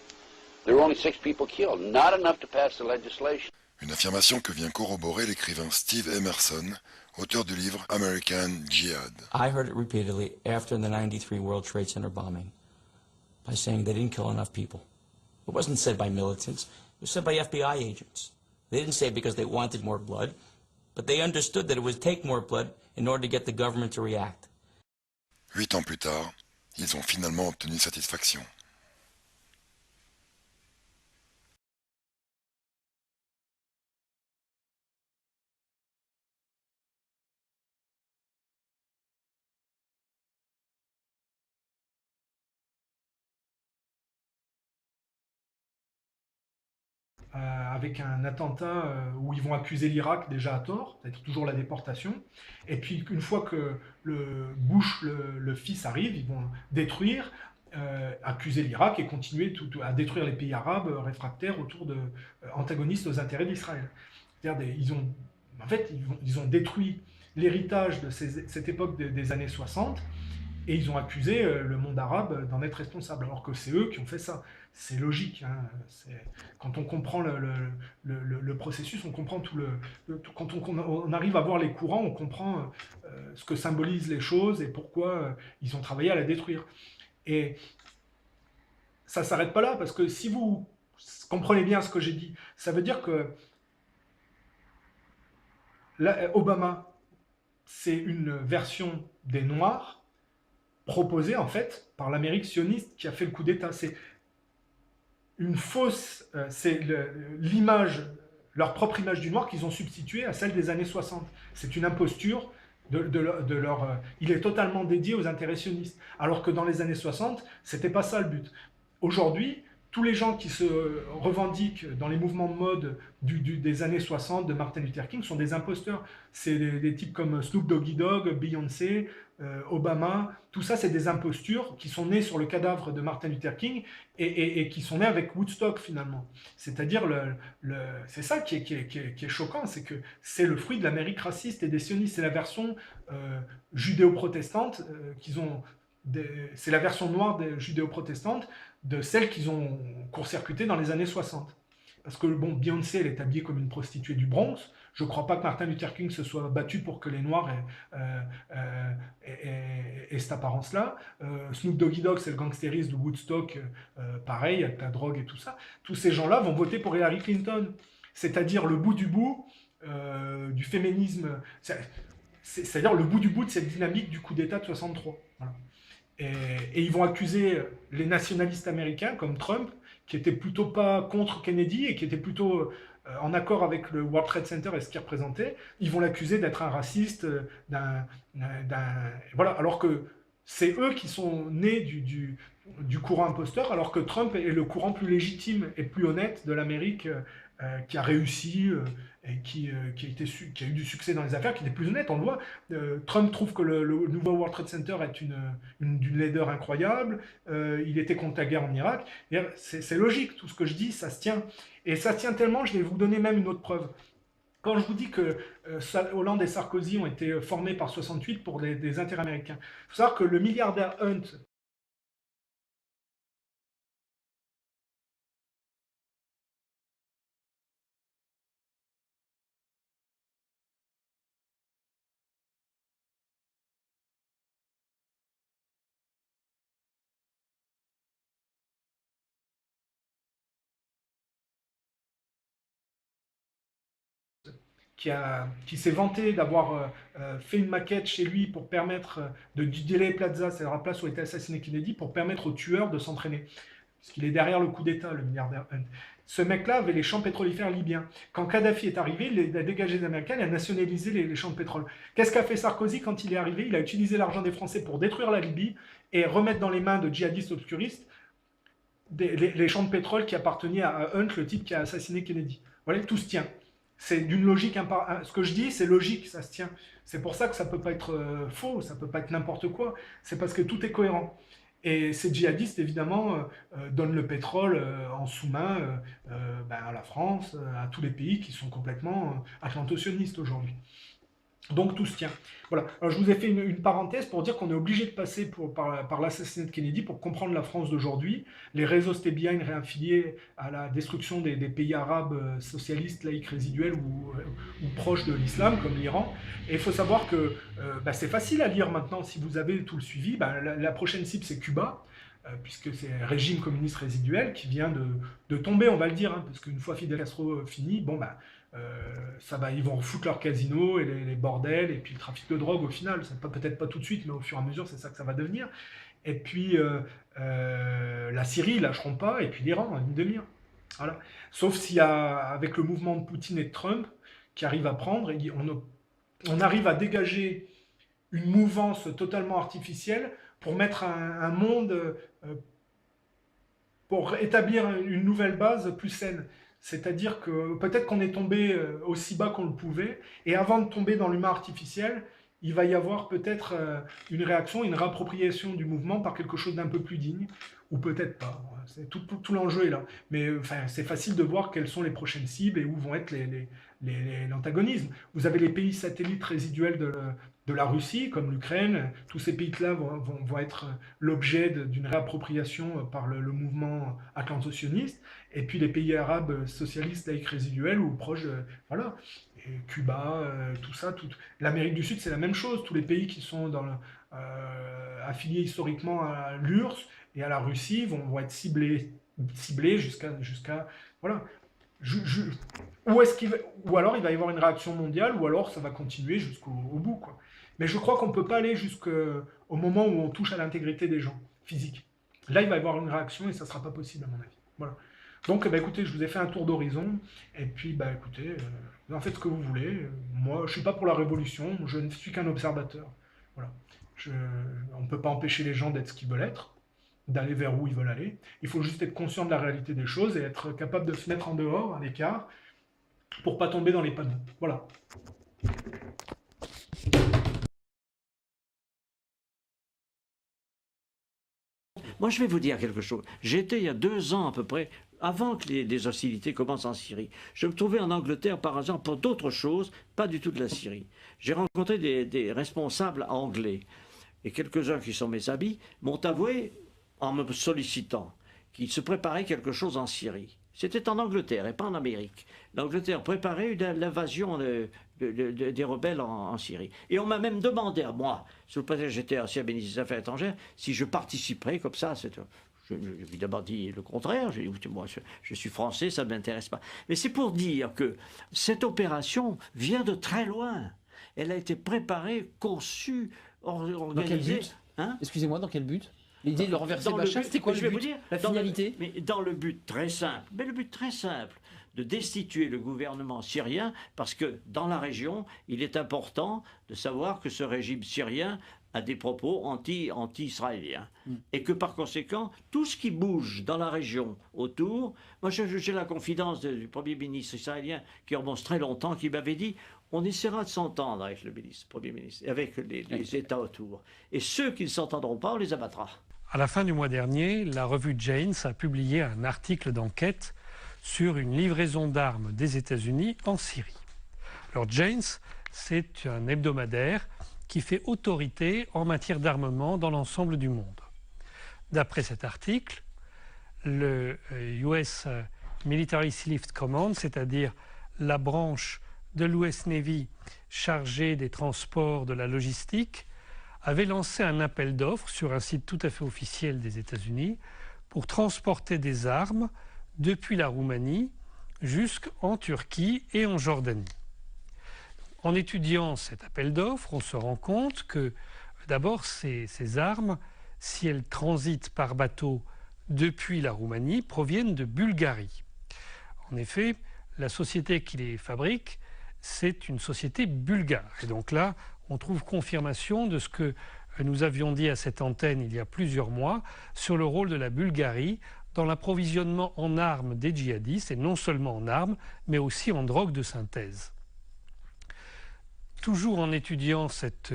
there were only 6 people killed, not enough to pass the legislation. Une affirmation que vient corroborer l'écrivain Steve Emerson, auteur du livre American Jihad. I heard it repeatedly after the 93 World Trade Center bombing by saying they didn't kill enough people. It wasn't said by militants, it was said by FBI agents. They didn't say it because they wanted more blood, but they understood that it would take more blood in order to get the government to react. 8 ans plus tard, ils ont finalement obtenu satisfaction. Avec un attentat où ils vont accuser l'Irak déjà à tort, c'est-à-dire toujours la déportation, et puis une fois que le Bush, le fils, arrive, ils vont détruire, accuser l'Irak et continuer à détruire les pays arabes réfractaires autour de antagonistes aux intérêts d'Israël. C'est-à-dire ils ont détruit l'héritage de cette époque des années 60 et ils ont accusé le monde arabe d'en être responsable, alors que c'est eux qui ont fait ça. C'est logique. Hein. Quand on comprend le processus, on comprend quand on arrive à voir les courants, on comprend ce que symbolisent les choses et pourquoi ils ont travaillé à la détruire. Et ça ne s'arrête pas là, parce que si vous comprenez bien ce que j'ai dit, ça veut dire que Obama, c'est une version des Noirs proposée en fait par l'Amérique sioniste qui a fait le coup d'État. C'est une fausse, c'est l'image, leur propre image du noir qu'ils ont substituée à celle des années 60. C'est une imposture de leur... il est totalement dédié aux intérêts sionistes. Alors que dans les années 60, c'était pas ça le but. Aujourd'hui, tous les gens qui se revendiquent dans les mouvements de mode des années 60 de Martin Luther King sont des imposteurs. C'est des types comme Snoop Doggy Dogg, Beyoncé, Obama, tout ça c'est des impostures qui sont nées sur le cadavre de Martin Luther King et qui sont nées avec Woodstock finalement. C'est-à-dire, c'est ça qui est choquant, c'est que c'est le fruit de l'Amérique raciste et des sionistes. C'est la version judéo-protestante qu'ils ont... C'est la version noire des judéo-protestantes de celle qu'ils ont court-circuitée dans les années 60. Parce que, bon, Beyoncé, elle est habillée comme une prostituée du Bronx. Je ne crois pas que Martin Luther King se soit battu pour que les Noirs aient cette apparence-là. Snoop Doggy Dogg, c'est le gangstérisme de Woodstock, pareil, avec la drogue et tout ça. Tous ces gens-là vont voter pour Hillary Clinton. C'est-à-dire le bout du bout du féminisme. C'est-à-dire le bout du bout de cette dynamique du coup d'État de 63. Voilà. Et ils vont accuser les nationalistes américains comme Trump, qui était plutôt pas contre Kennedy et qui était plutôt en accord avec le World Trade Center et ce qu'il représentait. Ils vont l'accuser d'être un raciste, voilà. Alors que c'est eux qui sont nés du courant imposteur, alors que Trump est le courant plus légitime et plus honnête de l'Amérique, qui a réussi et qui a eu du succès dans les affaires, qui est plus honnête. On le voit. Trump trouve que le nouveau World Trade Center est d'une laideur incroyable. Il était contre la guerre en Irak. C'est logique, tout ce que je dis, ça se tient. Et ça se tient tellement, je vais vous donner même une autre preuve. Quand je vous dis que Hollande et Sarkozy ont été formés par 68 pour des intérêts américains, il faut savoir que le milliardaire Hunt, qui s'est vanté d'avoir fait une maquette chez lui pour permettre du Dealey Plaza, c'est la place où a été assassiné Kennedy, pour permettre aux tueurs de s'entraîner. Parce qu'il est derrière le coup d'État, le milliardaire Hunt. Ce mec-là avait les champs pétrolifères libyens. Quand Kadhafi est arrivé, il a dégagé les Américains, il a nationalisé les champs de pétrole. Qu'est-ce qu'a fait Sarkozy quand il est arrivé? Il a utilisé l'argent des Français pour détruire la Libye et remettre dans les mains de djihadistes obscuristes les champs de pétrole qui appartenaient à Hunt, le type qui a assassiné Kennedy. Voilà, tout se tient. C'est d'une logique, ce que je dis, c'est logique, ça se tient. C'est pour ça que ça ne peut pas être faux, ça ne peut pas être n'importe quoi. C'est parce que tout est cohérent. Et ces djihadistes, évidemment, donnent le pétrole en sous-main à la France, à tous les pays qui sont complètement atlantocionistes aujourd'hui. Donc tout se tient. Voilà. Alors je vous ai fait une parenthèse pour dire qu'on est obligé de passer par l'assassinat de Kennedy pour comprendre la France d'aujourd'hui. Les réseaux stay behind réaffiliés à la destruction des pays arabes socialistes, laïcs, résiduels ou proches de l'islam, comme l'Iran. Et il faut savoir que c'est facile à lire maintenant si vous avez tout le suivi. La prochaine cible, c'est Cuba, puisque c'est un régime communiste résiduel qui vient de tomber, on va le dire, parce qu'une fois Fidel Castro fini, ils vont refoutre leurs casinos et les bordels et puis le trafic de drogue au final. Peut-être pas tout de suite, mais au fur et à mesure, c'est ça que ça va devenir. Et puis la Syrie, ils lâcheront pas, et puis l'Iran, à une demi-heure. Voilà. Sauf s'il y a, avec le mouvement de Poutine et de Trump, qui arrive à prendre, et on arrive à dégager une mouvance totalement artificielle pour mettre un monde, pour établir une nouvelle base plus saine. C'est-à-dire que peut-être qu'on est tombé aussi bas qu'on le pouvait, et avant de tomber dans l'humain artificiel, il va y avoir peut-être une réaction, une réappropriation du mouvement par quelque chose d'un peu plus digne, ou peut-être pas. Tout l'enjeu est là. Mais c'est facile de voir quelles sont les prochaines cibles et où vont être l'antagonisme. Vous avez les pays satellites résiduels de la Russie, comme l'Ukraine. Tous ces pays-là vont être l'objet d'une réappropriation par le mouvement atlantocioniste. Et puis les pays arabes socialistes laïcs résiduels ou proches, voilà. Et Cuba, tout ça. L'Amérique du Sud, c'est la même chose. Tous les pays qui sont affiliés historiquement à l'URSS et à la Russie vont être ciblés jusqu'à voilà. Ou alors il va y avoir une réaction mondiale, ou alors ça va continuer jusqu'au bout, quoi. Mais je crois qu'on ne peut pas aller jusqu'au moment où on touche à l'intégrité des gens, physique. Là, il va y avoir une réaction et ça ne sera pas possible, à mon avis. Voilà. Donc, écoutez, je vous ai fait un tour d'horizon. Et puis, écoutez, vous en faites ce que vous voulez. Moi, je ne suis pas pour la révolution. Je ne suis qu'un observateur. Voilà. On ne peut pas empêcher les gens d'être ce qu'ils veulent être, d'aller vers où ils veulent aller. Il faut juste être conscient de la réalité des choses et être capable de se mettre en dehors, à l'écart, pour ne pas tomber dans les panneaux. Voilà. Moi, je vais vous dire quelque chose. J'étais il y a 2 ans à peu près, avant que les hostilités commencent en Syrie. Je me trouvais en Angleterre par hasard pour d'autres choses, pas du tout de la Syrie. J'ai rencontré des responsables anglais. Et quelques-uns qui sont mes amis m'ont avoué, en me sollicitant, qu'il se préparait quelque chose en Syrie. C'était en Angleterre et pas en Amérique. L'Angleterre préparait l'invasion des rebelles en Syrie. Et on m'a même demandé à moi, sous le prétexte que j'étais ancien ministre des Affaires étrangères, si je participerais comme ça. J'ai évidemment dit le contraire. J'ai dit, écoutez, moi, je suis français, ça ne m'intéresse pas. Mais c'est pour dire que cette opération vient de très loin. Elle a été préparée, conçue, organisée. Dans quel but, hein? Excusez-moi, dans quel but? L'idée de renverser Bachar, c'était quoi le but? La finalité? Mais dans le but très simple. Mais le but très simple, de destituer le gouvernement syrien, parce que dans la région, il est important de savoir que ce régime syrien à des propos anti-israéliens. Et que par conséquent, tout ce qui bouge dans la région autour, moi j'ai la confidence du Premier ministre israélien qui remonte très longtemps, qui m'avait dit on essaiera de s'entendre avec le Premier ministre, avec les États autour. Et ceux qui ne s'entendront pas, on les abattra. À la fin du mois dernier, la revue Janes a publié un article d'enquête sur une livraison d'armes des États-Unis en Syrie. Alors Janes, c'est un hebdomadaire qui fait autorité en matière d'armement dans l'ensemble du monde. D'après cet article, le US Military Sealift Command, c'est-à-dire la branche de l'US Navy chargée des transports, de la logistique, avait lancé un appel d'offres sur un site tout à fait officiel des États-Unis pour transporter des armes depuis la Roumanie jusqu'en Turquie et en Jordanie. En étudiant cet appel d'offres, on se rend compte que d'abord ces armes, si elles transitent par bateau depuis la Roumanie, proviennent de Bulgarie. En effet, la société qui les fabrique, c'est une société bulgare. Et donc là, on trouve confirmation de ce que nous avions dit à cette antenne il y a plusieurs mois sur le rôle de la Bulgarie dans l'approvisionnement en armes des djihadistes, et non seulement en armes, mais aussi en drogue de synthèse. Toujours en étudiant cet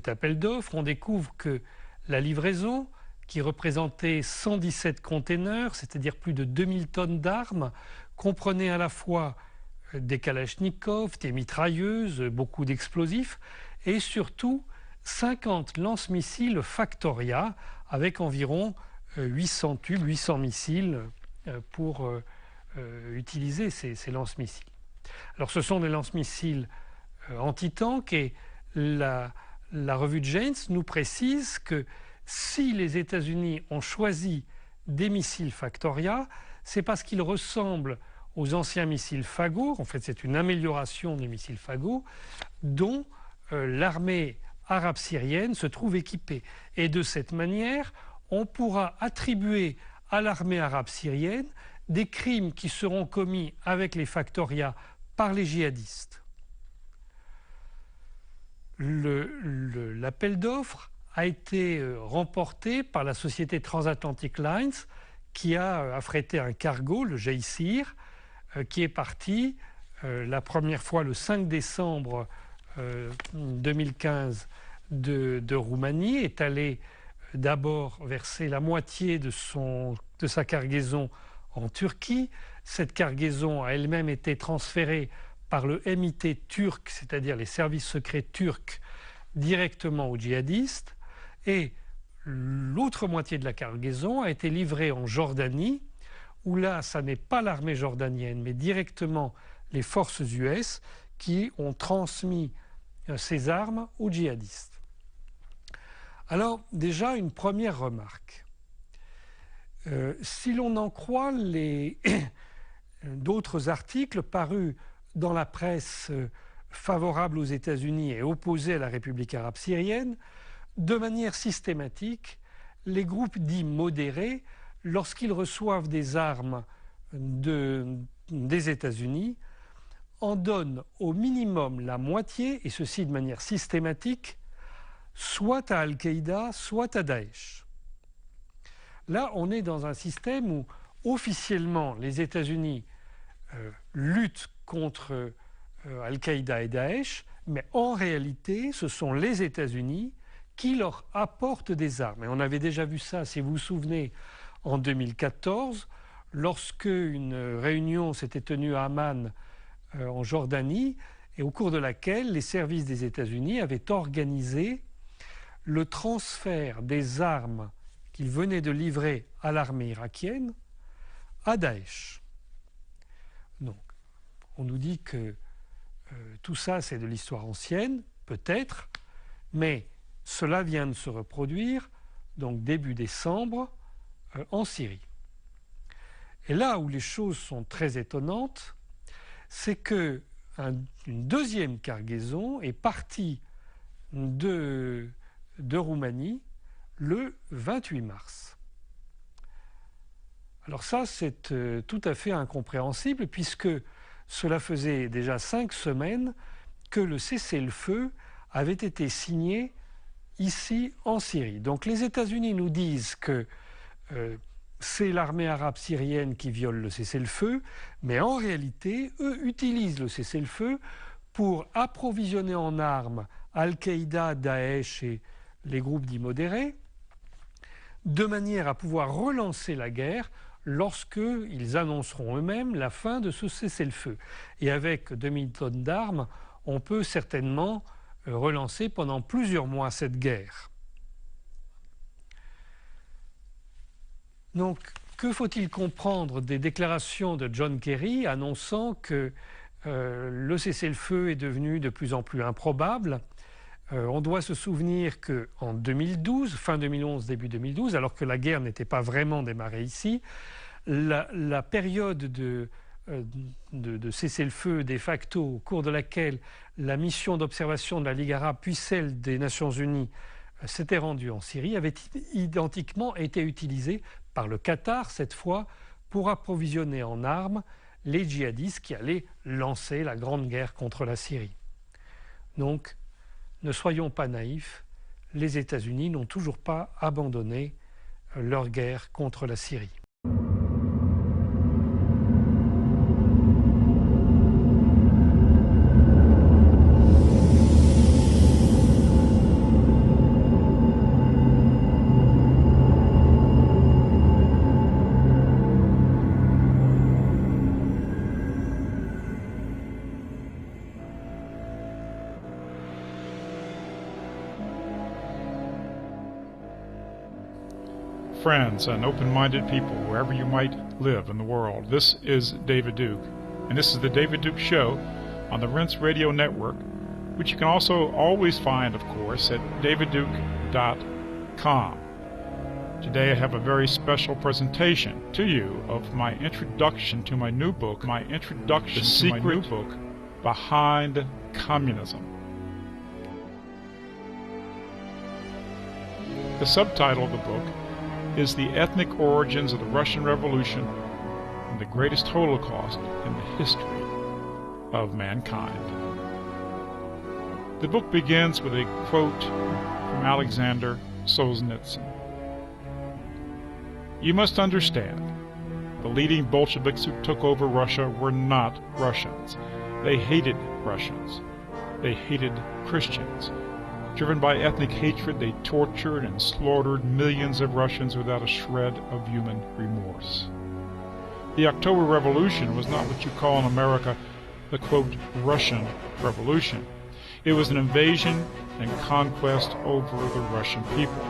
appel d'offres, on découvre que la livraison, qui représentait 117 containers, c'est-à-dire plus de 2000 tonnes d'armes, comprenait à la fois des kalachnikovs, des mitrailleuses, beaucoup d'explosifs, et surtout 50 lance-missiles Factoria, avec environ 800 tubes, 800 missiles pour utiliser ces lance-missiles. Alors ce sont des lance-missiles anti-tank, et la revue Janes nous précise que si les États-Unis ont choisi des missiles Factoria, c'est parce qu'ils ressemblent aux anciens missiles Fago. En fait, c'est une amélioration des missiles Fago dont l'armée arabe syrienne se trouve équipée. Et de cette manière, on pourra attribuer à l'armée arabe syrienne des crimes qui seront commis avec les Factoria par les djihadistes. L'appel d'offres a été remporté par la société Transatlantic Lines qui a affrété un cargo, le Jaysir, qui est parti la première fois le 5 décembre 2015 de Roumanie, est allé d'abord verser la moitié de sa cargaison en Turquie. Cette cargaison a elle-même été transférée par le MIT turc, c'est-à-dire les services secrets turcs, directement aux djihadistes. Et l'autre moitié de la cargaison a été livrée en Jordanie, où là, ça n'est pas l'armée jordanienne, mais directement les forces US qui ont transmis ces armes aux djihadistes. Alors, déjà, une première remarque. Si l'on en croit d'autres articles parus dans la presse favorable aux États-Unis et opposés à la République arabe syrienne, de manière systématique, les groupes dits modérés, lorsqu'ils reçoivent des armes des États-Unis, en donnent au minimum la moitié, et ceci de manière systématique, soit à Al-Qaïda, soit à Daesh. Là, on est dans un système où, officiellement, les États-Unis luttent contre Al-Qaïda et Daesh, mais en réalité, ce sont les États-Unis qui leur apportent des armes. Et on avait déjà vu ça, si vous vous souvenez, en 2014, lorsque une réunion s'était tenue à Amman, en Jordanie, et au cours de laquelle les services des États-Unis avaient organisé le transfert des armes qu'ils venaient de livrer à l'armée irakienne à Daesh. Donc, on nous dit que tout ça, c'est de l'histoire ancienne, peut-être, mais cela vient de se reproduire, donc début décembre, en Syrie. Et là où les choses sont très étonnantes, c'est qu'une deuxième cargaison est partie de Roumanie le 28 mars. Alors ça, c'est tout à fait incompréhensible, puisque cela faisait déjà 5 semaines que le cessez-le-feu avait été signé ici en Syrie. Donc les États-Unis nous disent que c'est l'armée arabe syrienne qui viole le cessez-le-feu, mais en réalité, eux utilisent le cessez-le-feu pour approvisionner en armes Al-Qaïda, Daesh et les groupes dits modérés, de manière à pouvoir relancer la guerre lorsqu'ils annonceront eux-mêmes la fin de ce cessez-le-feu. Et avec 2000 tonnes d'armes, on peut certainement relancer pendant plusieurs mois cette guerre. Donc, que faut-il comprendre des déclarations de John Kerry annonçant que le cessez-le-feu est devenu de plus en plus improbable? On doit se souvenir qu'en 2012, fin 2011, début 2012, alors que la guerre n'était pas vraiment démarrée ici, la période de cessez-le-feu de facto au cours de laquelle la mission d'observation de la Ligue arabe puis celle des Nations unies s'était rendue en Syrie avait identiquement été utilisée par le Qatar cette fois pour approvisionner en armes les djihadistes qui allaient lancer la grande guerre contre la Syrie. Donc, ne soyons pas naïfs, les États-Unis n'ont toujours pas abandonné leur guerre contre la Syrie. Friends and open-minded people, wherever you might live in the world. This is David Duke, and this is the David Duke Show on the Rinse Radio Network, which you can also always find, of course, at davidduke.com. Today I have a very special presentation to you of my introduction to my new book, The Secret Book Behind Communism. The subtitle of the book is The Ethnic Origins of the Russian Revolution and the Greatest Holocaust in the History of Mankind. The book begins with a quote from Alexander Solzhenitsyn. You must understand, the leading Bolsheviks who took over Russia were not Russians. They hated Russians. They hated Christians. Driven by ethnic hatred, they tortured and slaughtered millions of Russians without a shred of human remorse. The October Revolution was not what you call in America the, quote, Russian Revolution. It was an invasion and conquest over the Russian people.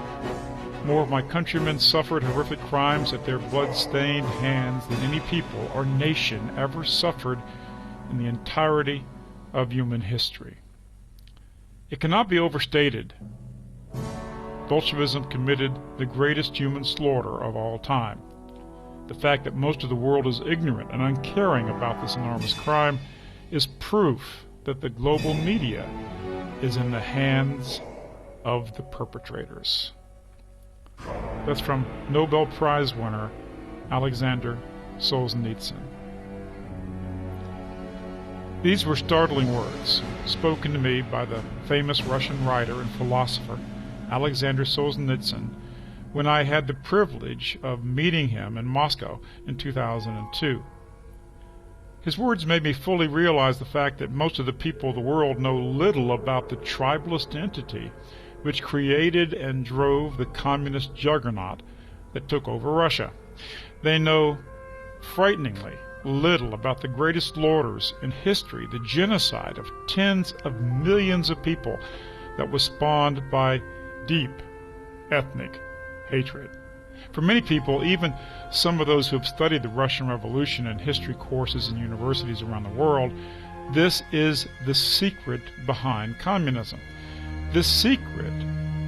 More of my countrymen suffered horrific crimes at their blood-stained hands than any people or nation ever suffered in the entirety of human history. It cannot be overstated. Bolshevism committed the greatest human slaughter of all time. The fact that most of the world is ignorant and uncaring about this enormous crime is proof that the global media is in the hands of the perpetrators. That's from Nobel Prize winner Alexander Solzhenitsyn. These were startling words, spoken to me by the famous Russian writer and philosopher Alexander Solzhenitsyn when I had the privilege of meeting him in Moscow in 2002. His words made me fully realize the fact that most of the people of the world know little about the tribalist entity which created and drove the communist juggernaut that took over Russia. They know frighteningly little about the greatest slaughters in history, the genocide of tens of millions of people that was spawned by deep ethnic hatred. For many people, even some of those who have studied the Russian Revolution in history courses in universities around the world, this is the secret behind communism. This secret,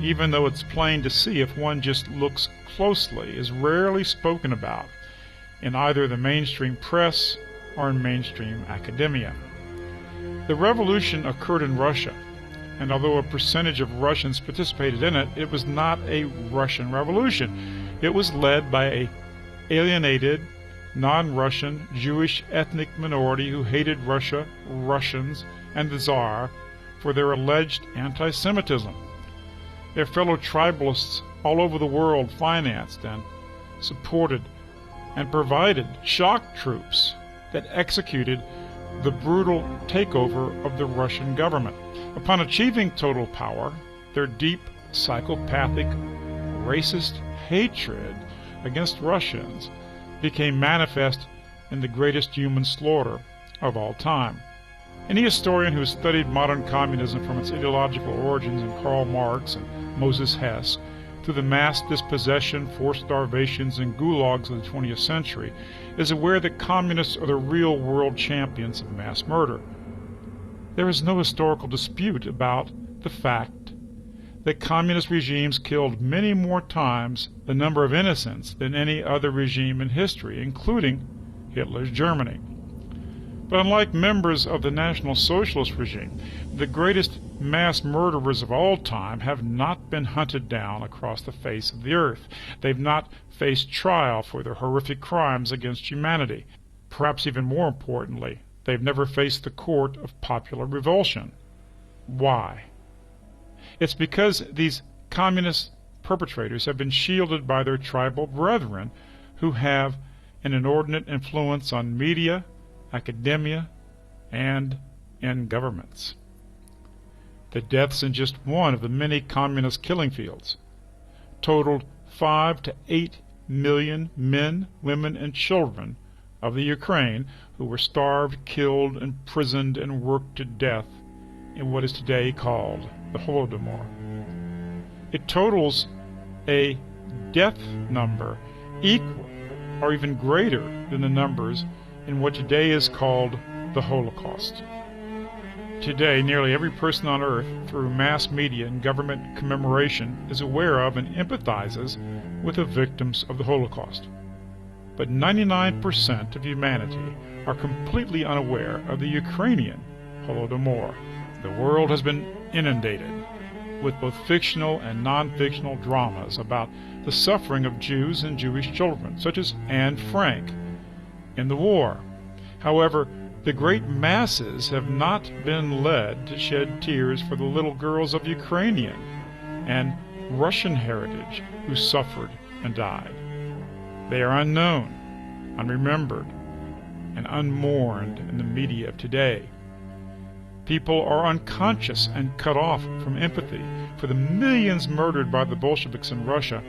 even though it's plain to see if one just looks closely, is rarely spoken about in either the mainstream press or in mainstream academia. The revolution occurred in Russia, and although a percentage of Russians participated in it, it was not a Russian revolution. It was led by an alienated, non-Russian, Jewish ethnic minority who hated Russia, Russians, and the Tsar for their alleged anti-Semitism. Their fellow tribalists all over the world financed and supported and provided shock troops that executed the brutal takeover of the Russian government. Upon achieving total power, their deep, psychopathic, racist hatred against Russians became manifest in the greatest human slaughter of all time. Any historian who has studied modern communism from its ideological origins in Karl Marx and Moses Hess through the mass dispossession, forced starvations, and gulags of the 20th century is aware that communists are the real world champions of mass murder. There is no historical dispute about the fact that communist regimes killed many more times the number of innocents than any other regime in history, including Hitler's Germany. But unlike members of the National Socialist regime, the greatest mass murderers of all time have not been hunted down across the face of the earth. They've not faced trial for their horrific crimes against humanity. Perhaps even more importantly, they've never faced the court of popular revulsion. Why? It's because these communist perpetrators have been shielded by their tribal brethren who have an inordinate influence on media, academia, and in governments. The deaths in just one of the many communist killing fields totaled 5 to 8 million men, women, and children of the Ukraine who were starved, killed, imprisoned, and worked to death in what is today called the Holodomor. It totals a death number equal or even greater than the numbers in what today is called the Holocaust. Today, nearly every person on earth, through mass media and government commemoration, is aware of and empathizes with the victims of the Holocaust. But 99% of humanity are completely unaware of the Ukrainian Holodomor. The world has been inundated with both fictional and non-fictional dramas about the suffering of Jews and Jewish children, such as Anne Frank in the war. However, the great masses have not been led to shed tears for the little girls of Ukrainian and Russian heritage who suffered and died. They are unknown, unremembered, and unmourned in the media of today. People are unconscious and cut off from empathy for the millions murdered by the Bolsheviks in Russia,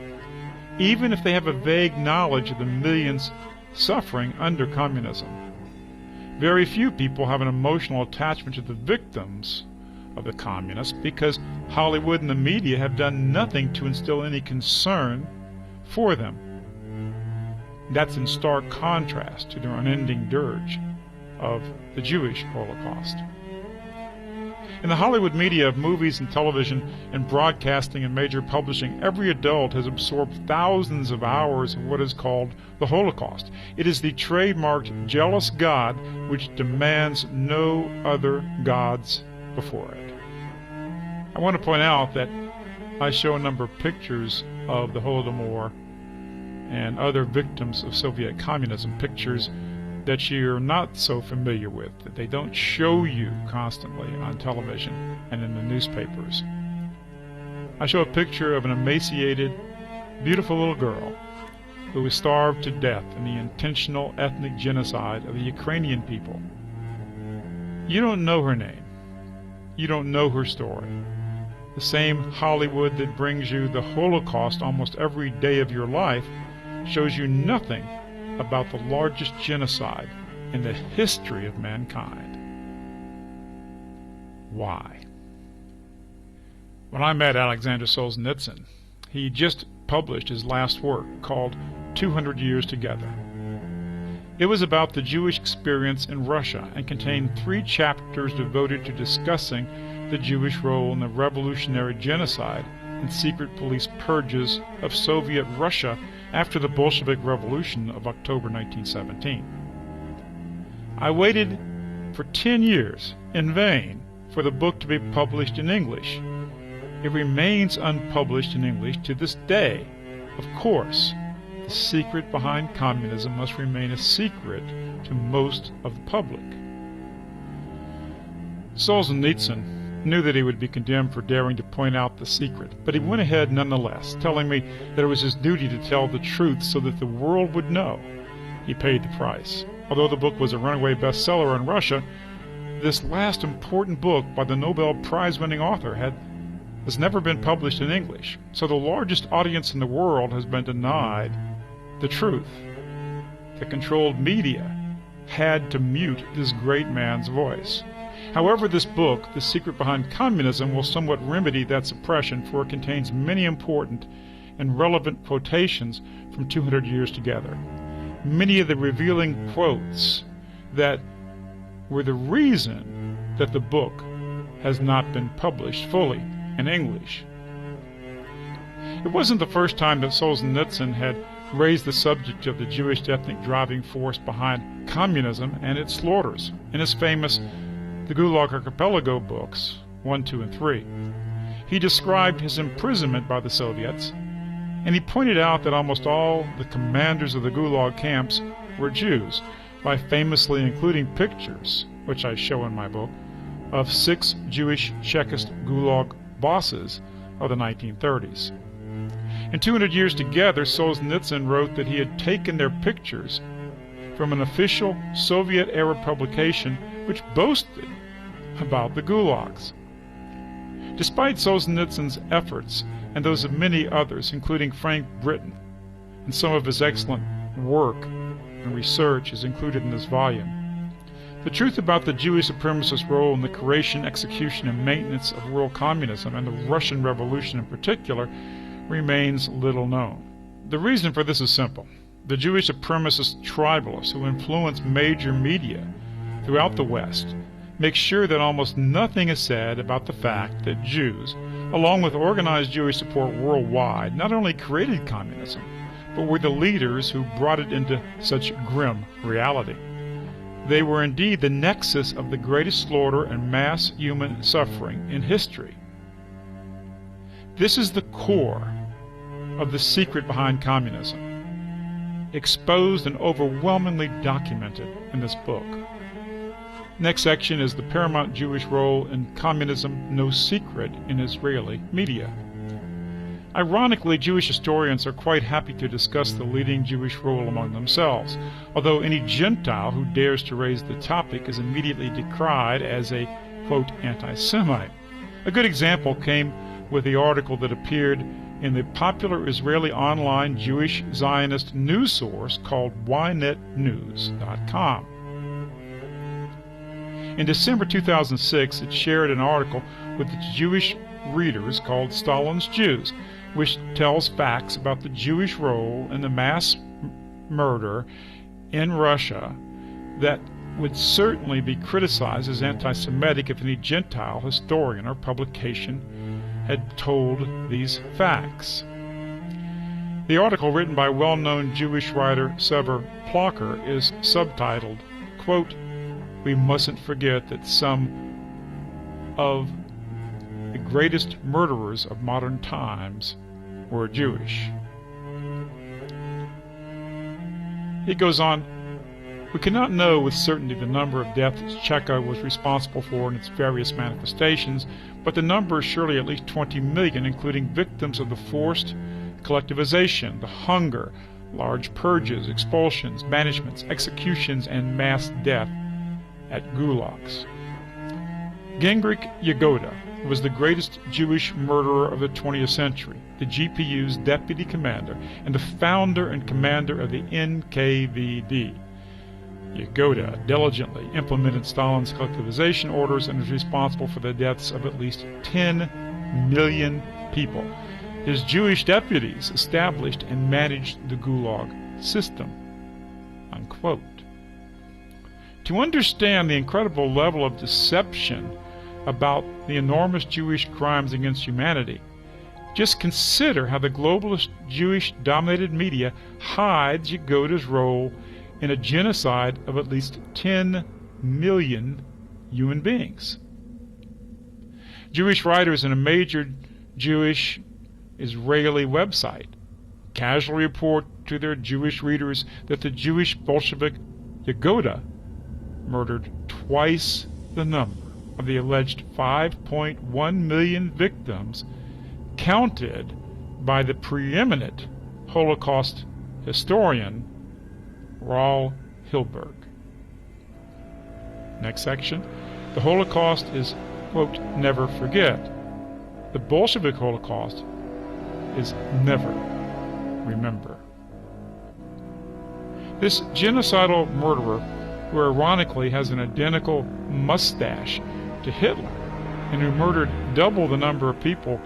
even if they have a vague knowledge of the millions suffering under communism. Very few people have an emotional attachment to the victims of the communists because Hollywood and the media have done nothing to instill any concern for them. That's in stark contrast to their unending dirge of the Jewish Holocaust. In the Hollywood media of movies and television and broadcasting and major publishing, every adult has absorbed thousands of hours of what is called the Holocaust. It is the trademarked jealous God which demands no other gods before it. I want to point out that I show a number of pictures of the Holodomor and other victims of Soviet communism, pictures that you're not so familiar with, that they don't show you constantly on television and in the newspapers. I show a picture of an emaciated, beautiful little girl who was starved to death in the intentional ethnic genocide of the Ukrainian people. You don't know her name. You don't know her story. The same Hollywood that brings you the Holocaust almost every day of your life shows you nothing about the largest genocide in the history of mankind. Why? When I met Alexander Solzhenitsyn, he just published his last work called 200 Years Together. It was about the Jewish experience in Russia and contained 3 chapters devoted to discussing the Jewish role in the revolutionary genocide and secret police purges of Soviet Russia after the Bolshevik Revolution of October 1917. I waited for 10 years in vain for the book to be published in English. It remains unpublished in English to this day. Of course, the secret behind communism must remain a secret to most of the public. Solzhenitsyn knew that he would be condemned for daring to point out the secret, but he went ahead nonetheless, telling me that it was his duty to tell the truth so that the world would know. He paid the price. Although the book was a runaway bestseller in Russia, this last important book by the Nobel Prize-winning author has never been published in English, so the largest audience in the world has been denied the truth. The controlled media had to mute this great man's voice. However, this book, The Secret Behind Communism, will somewhat remedy that suppression, for it contains many important and relevant quotations from 200 years together. Many of the revealing quotes that were the reason that the book has not been published fully in English. It wasn't the first time that Solzhenitsyn had raised the subject of the Jewish ethnic driving force behind communism and its slaughters in his famous The Gulag Archipelago books 1, 2, and 3. He described his imprisonment by the Soviets, and he pointed out that almost all the commanders of the Gulag camps were Jews, by famously including pictures, which I show in my book, of 6 Jewish Chekist Gulag bosses of the 1930s. In 200 Years Together, Solzhenitsyn wrote that he had taken their pictures from an official Soviet-era publication which boasted about the gulags. Despite Solzhenitsyn's efforts and those of many others, including Frank Britton, and some of his excellent work and research is included in this volume, the truth about the Jewish supremacist role in the creation, execution, and maintenance of world communism, and the Russian Revolution in particular, remains little known. The reason for this is simple. The Jewish supremacist tribalists who influence major media throughout the West make sure that almost nothing is said about the fact that Jews, along with organized Jewish support worldwide, not only created communism, but were the leaders who brought it into such grim reality. They were indeed the nexus of the greatest slaughter and mass human suffering in history. This is the core of the secret behind communism, exposed and overwhelmingly documented in this book. Next section is the paramount Jewish role in communism, no secret in Israeli media. Ironically, Jewish historians are quite happy to discuss the leading Jewish role among themselves, although any Gentile who dares to raise the topic is immediately decried as a, quote, anti-Semite. A good example came with the article that appeared in the popular Israeli online Jewish Zionist news source called ynetnews.com. In December 2006, it shared an article with its Jewish readers called Stalin's Jews, which tells facts about the Jewish role in the mass murder in Russia that would certainly be criticized as anti-Semitic if any Gentile historian or publication had told these facts. The article, written by well-known Jewish writer Sever Plocher, is subtitled, quote, "We mustn't forget that some of the greatest murderers of modern times were Jewish." It goes on, "We cannot know with certainty the number of deaths Cheka was responsible for in its various manifestations, but the number is surely at least 20 million, including victims of the forced collectivization, the hunger, large purges, expulsions, banishments, executions, and mass death at gulags. Gingrich Yagoda was the greatest Jewish murderer of the 20th century, the GPU's deputy commander, and the founder and commander of the NKVD. Yagoda diligently implemented Stalin's collectivization orders and is responsible for the deaths of at least 10 million people. His Jewish deputies established and managed the Gulag system." Unquote. To understand the incredible level of deception about the enormous Jewish crimes against humanity, just consider how the globalist Jewish-dominated media hides Yagoda's role in a genocide of at least 10 million human beings. Jewish writers in a major Jewish Israeli website casually report to their Jewish readers that the Jewish Bolshevik Yagoda murdered twice the number of the alleged 5.1 million victims counted by the preeminent Holocaust historian Raoul Hilberg. Next section. The Holocaust is, quote, never forget. The Bolshevik Holocaust is never remember. This genocidal murderer, who ironically has an identical mustache to Hitler and who murdered double the number of people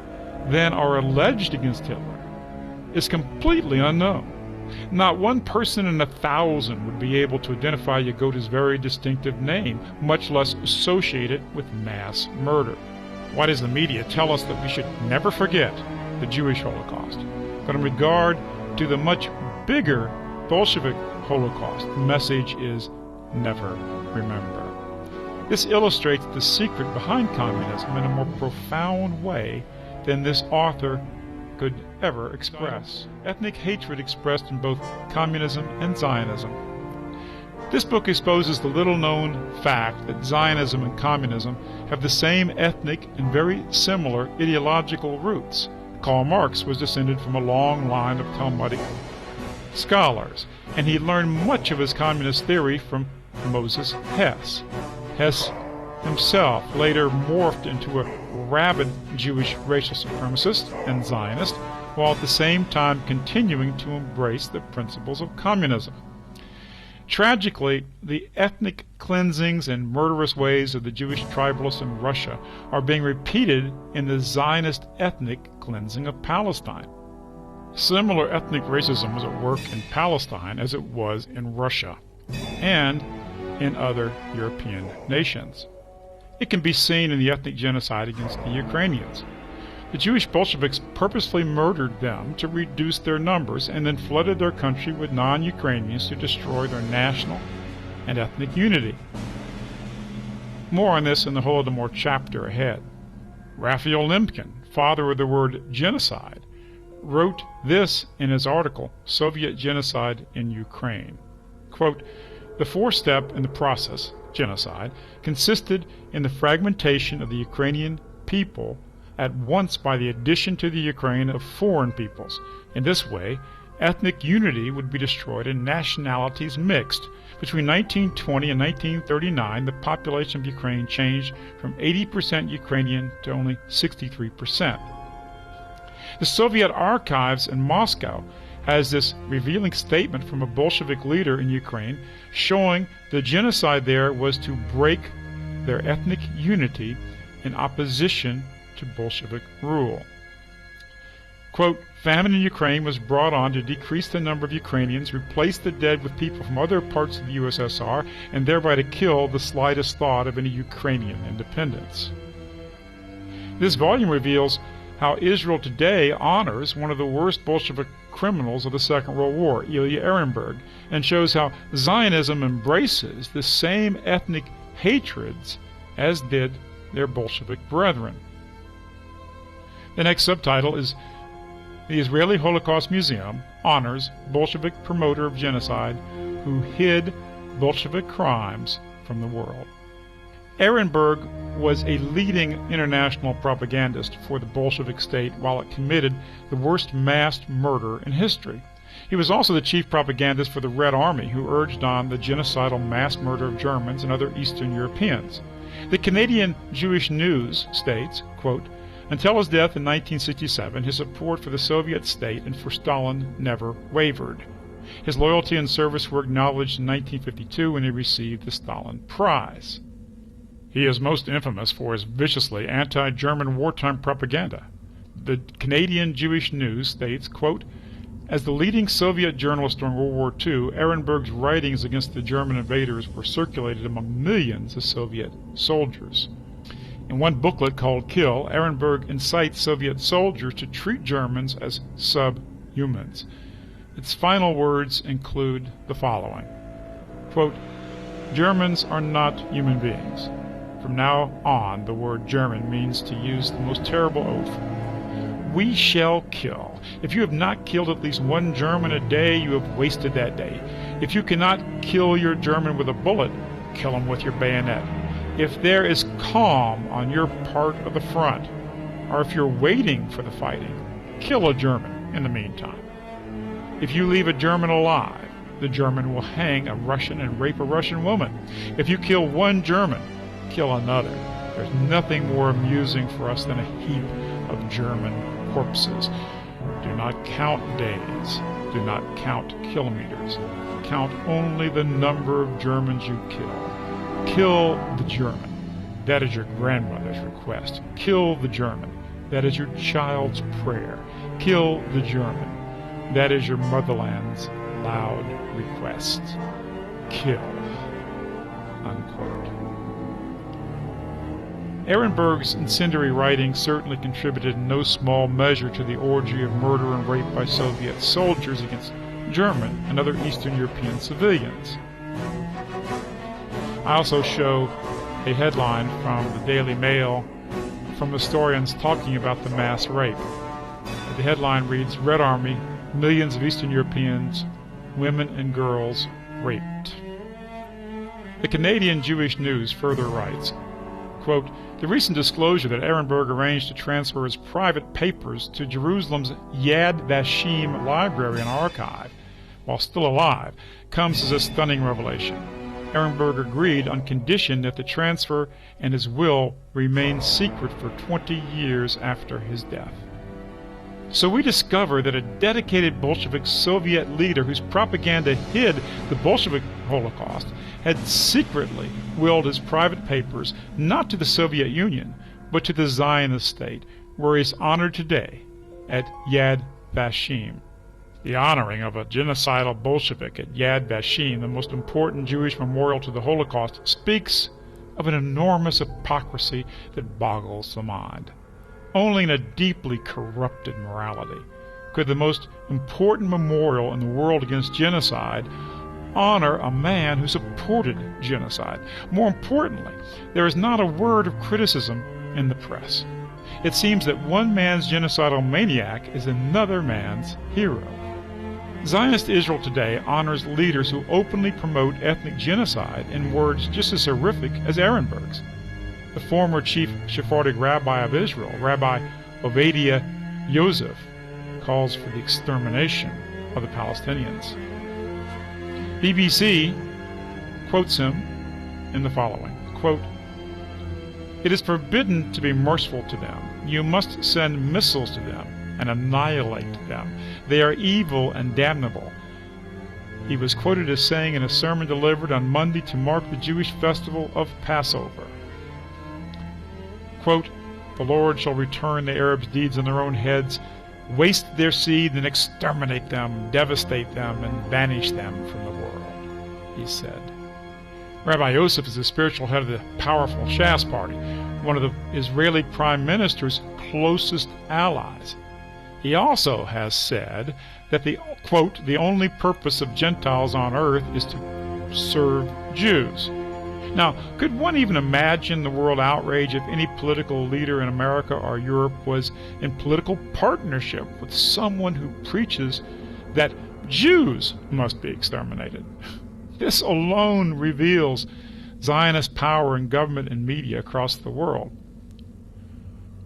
than are alleged against Hitler, is completely unknown. Not one person in 1,000 would be able to identify Yagota's very distinctive name, much less associate it with mass murder. Why does the media tell us that we should never forget the Jewish Holocaust? But in regard to the much bigger Bolshevik Holocaust, the message is never remember. This illustrates the secret behind communism in a more profound way than this author could ever express. Ethnic hatred expressed in both communism and Zionism. This book exposes the little-known fact that Zionism and communism have the same ethnic and very similar ideological roots. Karl Marx was descended from a long line of Talmudic scholars, and he learned much of his communist theory from Moses Hess. Hess himself later morphed into a rabid Jewish racial supremacist and Zionist, while at the same time continuing to embrace the principles of communism. Tragically, the ethnic cleansings and murderous ways of the Jewish tribalists in Russia are being repeated in the Zionist ethnic cleansing of Palestine. Similar ethnic racism was at work in Palestine as it was in Russia and in other European nations. It can be seen in the ethnic genocide against the Ukrainians. The Jewish Bolsheviks purposely murdered them to reduce their numbers and then flooded their country with non-Ukrainians to destroy their national and ethnic unity. More on this in the Holodomor chapter ahead. Raphael Lemkin, father of the word genocide, wrote this in his article, Soviet Genocide in Ukraine. Quote, the fourth step in the process, genocide, consisted in the fragmentation of the Ukrainian people at once by the addition to the Ukraine of foreign peoples. In this way, ethnic unity would be destroyed and nationalities mixed. Between 1920 and 1939, the population of Ukraine changed from 80% Ukrainian to only 63%. The Soviet archives in Moscow has this revealing statement from a Bolshevik leader in Ukraine showing the genocide there was to break their ethnic unity in opposition to Bolshevik rule. Quote, famine in Ukraine was brought on to decrease the number of Ukrainians, replace the dead with people from other parts of the USSR, and thereby to kill the slightest thought of any Ukrainian independence. This volume reveals how Israel today honors one of the worst Bolshevik criminals of the Second World War, Ilya Ehrenberg, and shows how Zionism embraces the same ethnic hatreds as did their Bolshevik brethren. The next subtitle is The Israeli Holocaust Museum Honors Bolshevik Promoter of Genocide Who Hid Bolshevik Crimes from the World. Ehrenberg was a leading international propagandist for the Bolshevik state while it committed the worst mass murder in history. He was also the chief propagandist for the Red Army, who urged on the genocidal mass murder of Germans and other Eastern Europeans. The Canadian Jewish News states, quote, until his death in 1967, his support for the Soviet state and for Stalin never wavered. His loyalty and service were acknowledged in 1952 when he received the Stalin Prize. He is most infamous for his viciously anti-German wartime propaganda. The Canadian Jewish News states, quote, as the leading Soviet journalist during World War II, Ehrenberg's writings against the German invaders were circulated among millions of Soviet soldiers. In one booklet called Kill, Ehrenberg incites Soviet soldiers to treat Germans as subhumans. Its final words include the following, quote, Germans are not human beings. From now on, the word German means to use the most terrible oath. We shall kill. If you have not killed at least one German a day, you have wasted that day. If you cannot kill your German with a bullet, kill him with your bayonet. If there is calm on your part of the front, or if you're waiting for the fighting, kill a German in the meantime. If you leave a German alive, the German will hang a Russian and rape a Russian woman. If you kill one German, kill another. There's nothing more amusing for us than a heap of German corpses. Do not count days. Do not count kilometers. Count only the number of Germans you kill. Kill the German. That is your grandmother's request. Kill the German. That is your child's prayer. Kill the German. That is your motherland's loud request. Kill. Unquote. Ehrenberg's incendiary writing certainly contributed in no small measure to the orgy of murder and rape by Soviet soldiers against German and other Eastern European civilians. I also show a headline from the Daily Mail from historians talking about the mass rape. The headline reads, "Red Army, millions of Eastern Europeans, women and girls raped." The Canadian Jewish News further writes, quote, "The recent disclosure that Ehrenberg arranged to transfer his private papers to Jerusalem's Yad Vashem library and archive, while still alive, comes as a stunning revelation. Ehrenberg agreed on condition that the transfer and his will remain secret for 20 years after his death." So we discover that a dedicated Bolshevik Soviet leader whose propaganda hid the Bolshevik Holocaust had secretly willed his private papers not to the Soviet Union, but to the Zionist state, where he is honored today at Yad Vashem. The honoring of a genocidal Bolshevik at Yad Vashem, the most important Jewish memorial to the Holocaust, speaks of an enormous hypocrisy that boggles the mind. Only in a deeply corrupted morality could the most important memorial in the world against genocide honor a man who supported genocide. More importantly, there is not a word of criticism in the press. It seems that one man's genocidal maniac is another man's hero. Zionist Israel today honors leaders who openly promote ethnic genocide in words just as horrific as Ehrenberg's. The former chief Sephardic rabbi of Israel, Rabbi Ovadia Yosef, calls for the extermination of the Palestinians. BBC quotes him in the following, quote, "It is forbidden to be merciful to them. You must send missiles to them and annihilate them. They are evil and damnable." He was quoted as saying in a sermon delivered on Monday to mark the Jewish festival of Passover, quote, "The Lord shall return the Arabs' deeds on their own heads, waste their seed and exterminate them, devastate them, and banish them from the world," he said. Rabbi Yosef is the spiritual head of the powerful Shas party, one of the Israeli prime minister's closest allies. He also has said that the, quote, "the only purpose of Gentiles on earth is to serve Jews." Now, could one even imagine the world outrage if any political leader in America or Europe was in political partnership with someone who preaches that Jews must be exterminated? This alone reveals Zionist power in government and media across the world.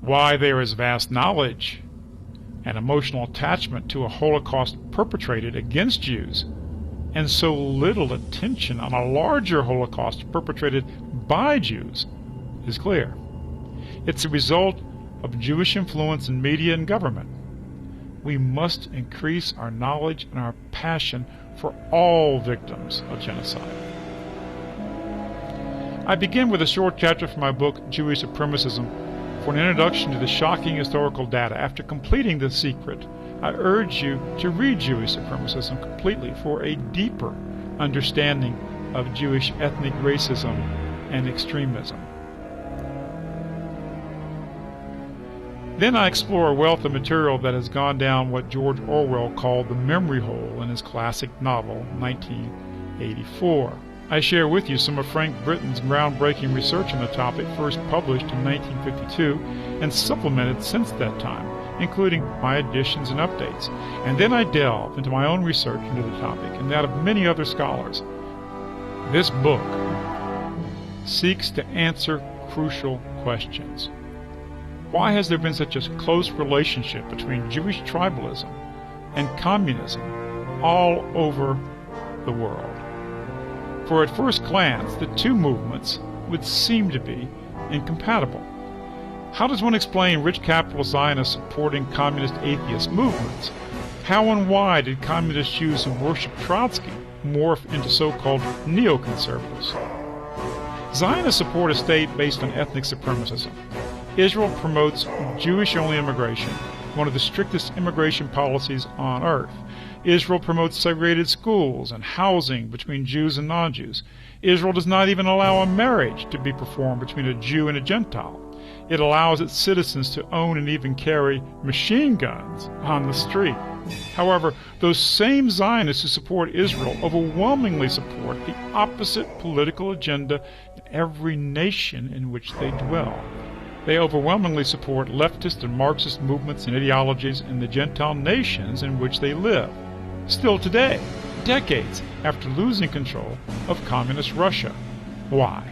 Why there is vast knowledge and emotional attachment to a Holocaust perpetrated against Jews, and so little attention on a larger Holocaust perpetrated by Jews, is clear. It's a result of Jewish influence in media and government. We must increase our knowledge and our passion for all victims of genocide. I begin with a short chapter from my book, Jewish Supremacism, for an introduction to the shocking historical data. After completing The Secret, I urge you to read Jewish Supremacism completely for a deeper understanding of Jewish ethnic racism and extremism. Then I explore a wealth of material that has gone down what George Orwell called the memory hole in his classic novel, 1984. I share with you some of Frank Britton's groundbreaking research on the topic, first published in 1952 and supplemented since that time, including my additions and updates. And then I delve into my own research into the topic and that of many other scholars. This book seeks to answer crucial questions. Why has there been such a close relationship between Jewish tribalism and communism all over the world? For at first glance, the two movements would seem to be incompatible. How does one explain rich capitalist Zionists supporting communist atheist movements? How and why did communist Jews who worship Trotsky morph into so-called neoconservatives? Zionists support a state based on ethnic supremacism. Israel promotes Jewish-only immigration, one of the strictest immigration policies on earth. Israel promotes segregated schools and housing between Jews and non-Jews. Israel does not even allow a marriage to be performed between a Jew and a Gentile. It allows its citizens to own and even carry machine guns on the street. However, those same Zionists who support Israel overwhelmingly support the opposite political agenda in every nation in which they dwell. They overwhelmingly support leftist and Marxist movements and ideologies in the Gentile nations in which they live. Still today, decades after losing control of communist Russia. Why?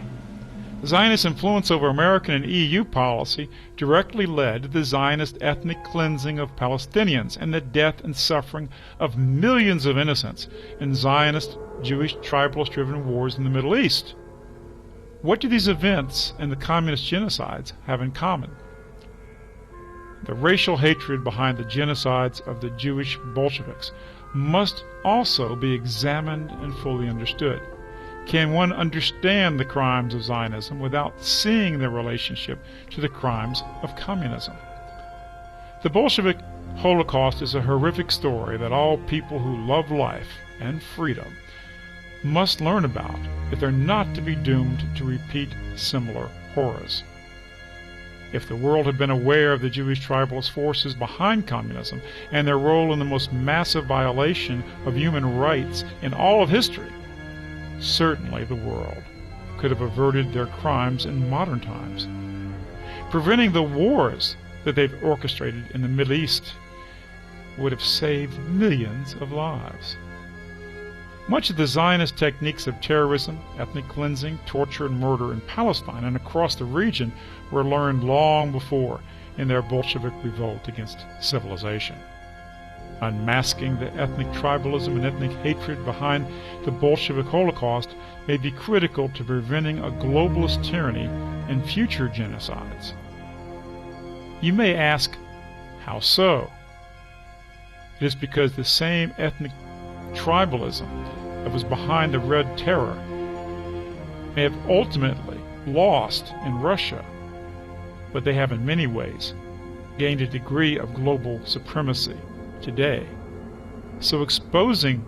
Zionist influence over American and EU policy directly led to the Zionist ethnic cleansing of Palestinians and the death and suffering of millions of innocents in Zionist, Jewish, tribalist-driven wars in the Middle East. What do these events and the communist genocides have in common? The racial hatred behind the genocides of the Jewish Bolsheviks must also be examined and fully understood. Can one understand the crimes of Zionism without seeing their relationship to the crimes of communism? The Bolshevik Holocaust is a horrific story that all people who love life and freedom must learn about if they're not to be doomed to repeat similar horrors. If the world had been aware of the Jewish tribalist forces behind communism and their role in the most massive violation of human rights in all of history, certainly the world could have averted their crimes in modern times. Preventing the wars that they've orchestrated in the Middle East would have saved millions of lives. Much of the Zionist techniques of terrorism, ethnic cleansing, torture, and murder in Palestine and across the region were learned long before in their Bolshevik revolt against civilization. Unmasking the ethnic tribalism and ethnic hatred behind the Bolshevik Holocaust may be critical to preventing a globalist tyranny and future genocides. You may ask, how so? It is because the same ethnic tribalism that was behind the Red Terror may have ultimately lost in Russia, but they have in many ways gained a degree of global supremacy today. So exposing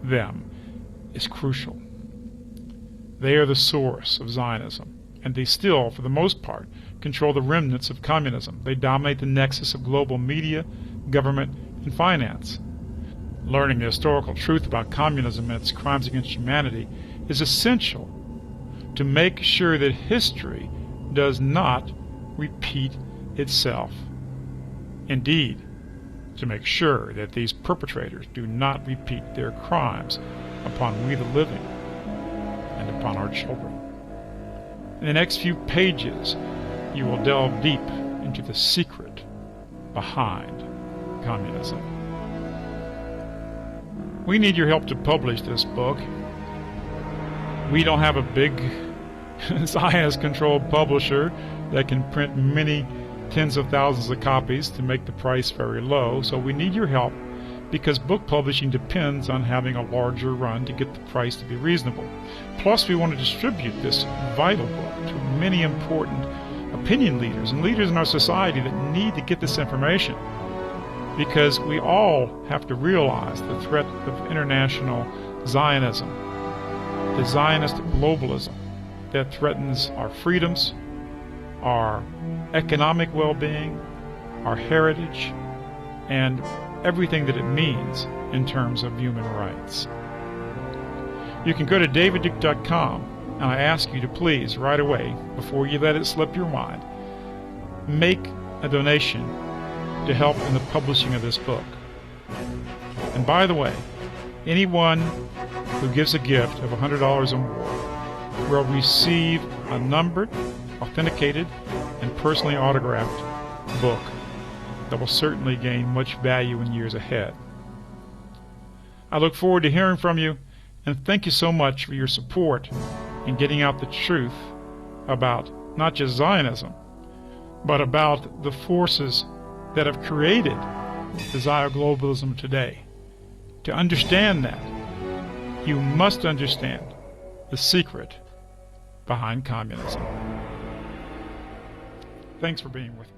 them is crucial. They are the source of Zionism, and they still, for the most part, control the remnants of communism. They dominate the nexus of global media, government, and finance. Learning the historical truth about communism and its crimes against humanity is essential to make sure that history does not repeat itself. Indeed, to make sure that these perpetrators do not repeat their crimes upon we the living and upon our children. In the next few pages, you will delve deep into the secret behind communism. We need your help to publish this book. We don't have a big Zionist-controlled publisher that can print many tens of thousands of copies to make the price very low, so we need your help because book publishing depends on having a larger run to get the price to be reasonable. Plus, we want to distribute this vital book to many important opinion leaders and leaders in our society that need to get this information, because we all have to realize the threat of international Zionism, the Zionist globalism that threatens our freedoms, our economic well-being, our heritage, and everything that it means in terms of human rights. You can go to davidduke.com, and I ask you to please, right away, before you let it slip your mind, make a donation to help in the publishing of this book. And by the way, anyone who gives a gift of $100 or more will receive a numbered, authenticated, and personally autographed book that will certainly gain much value in years ahead. I look forward to hearing from you, and thank you so much for your support in getting out the truth about not just Zionism, but about the forces that have created the globalism today. To understand that, you must understand the secret behind communism. Thanks for being with me.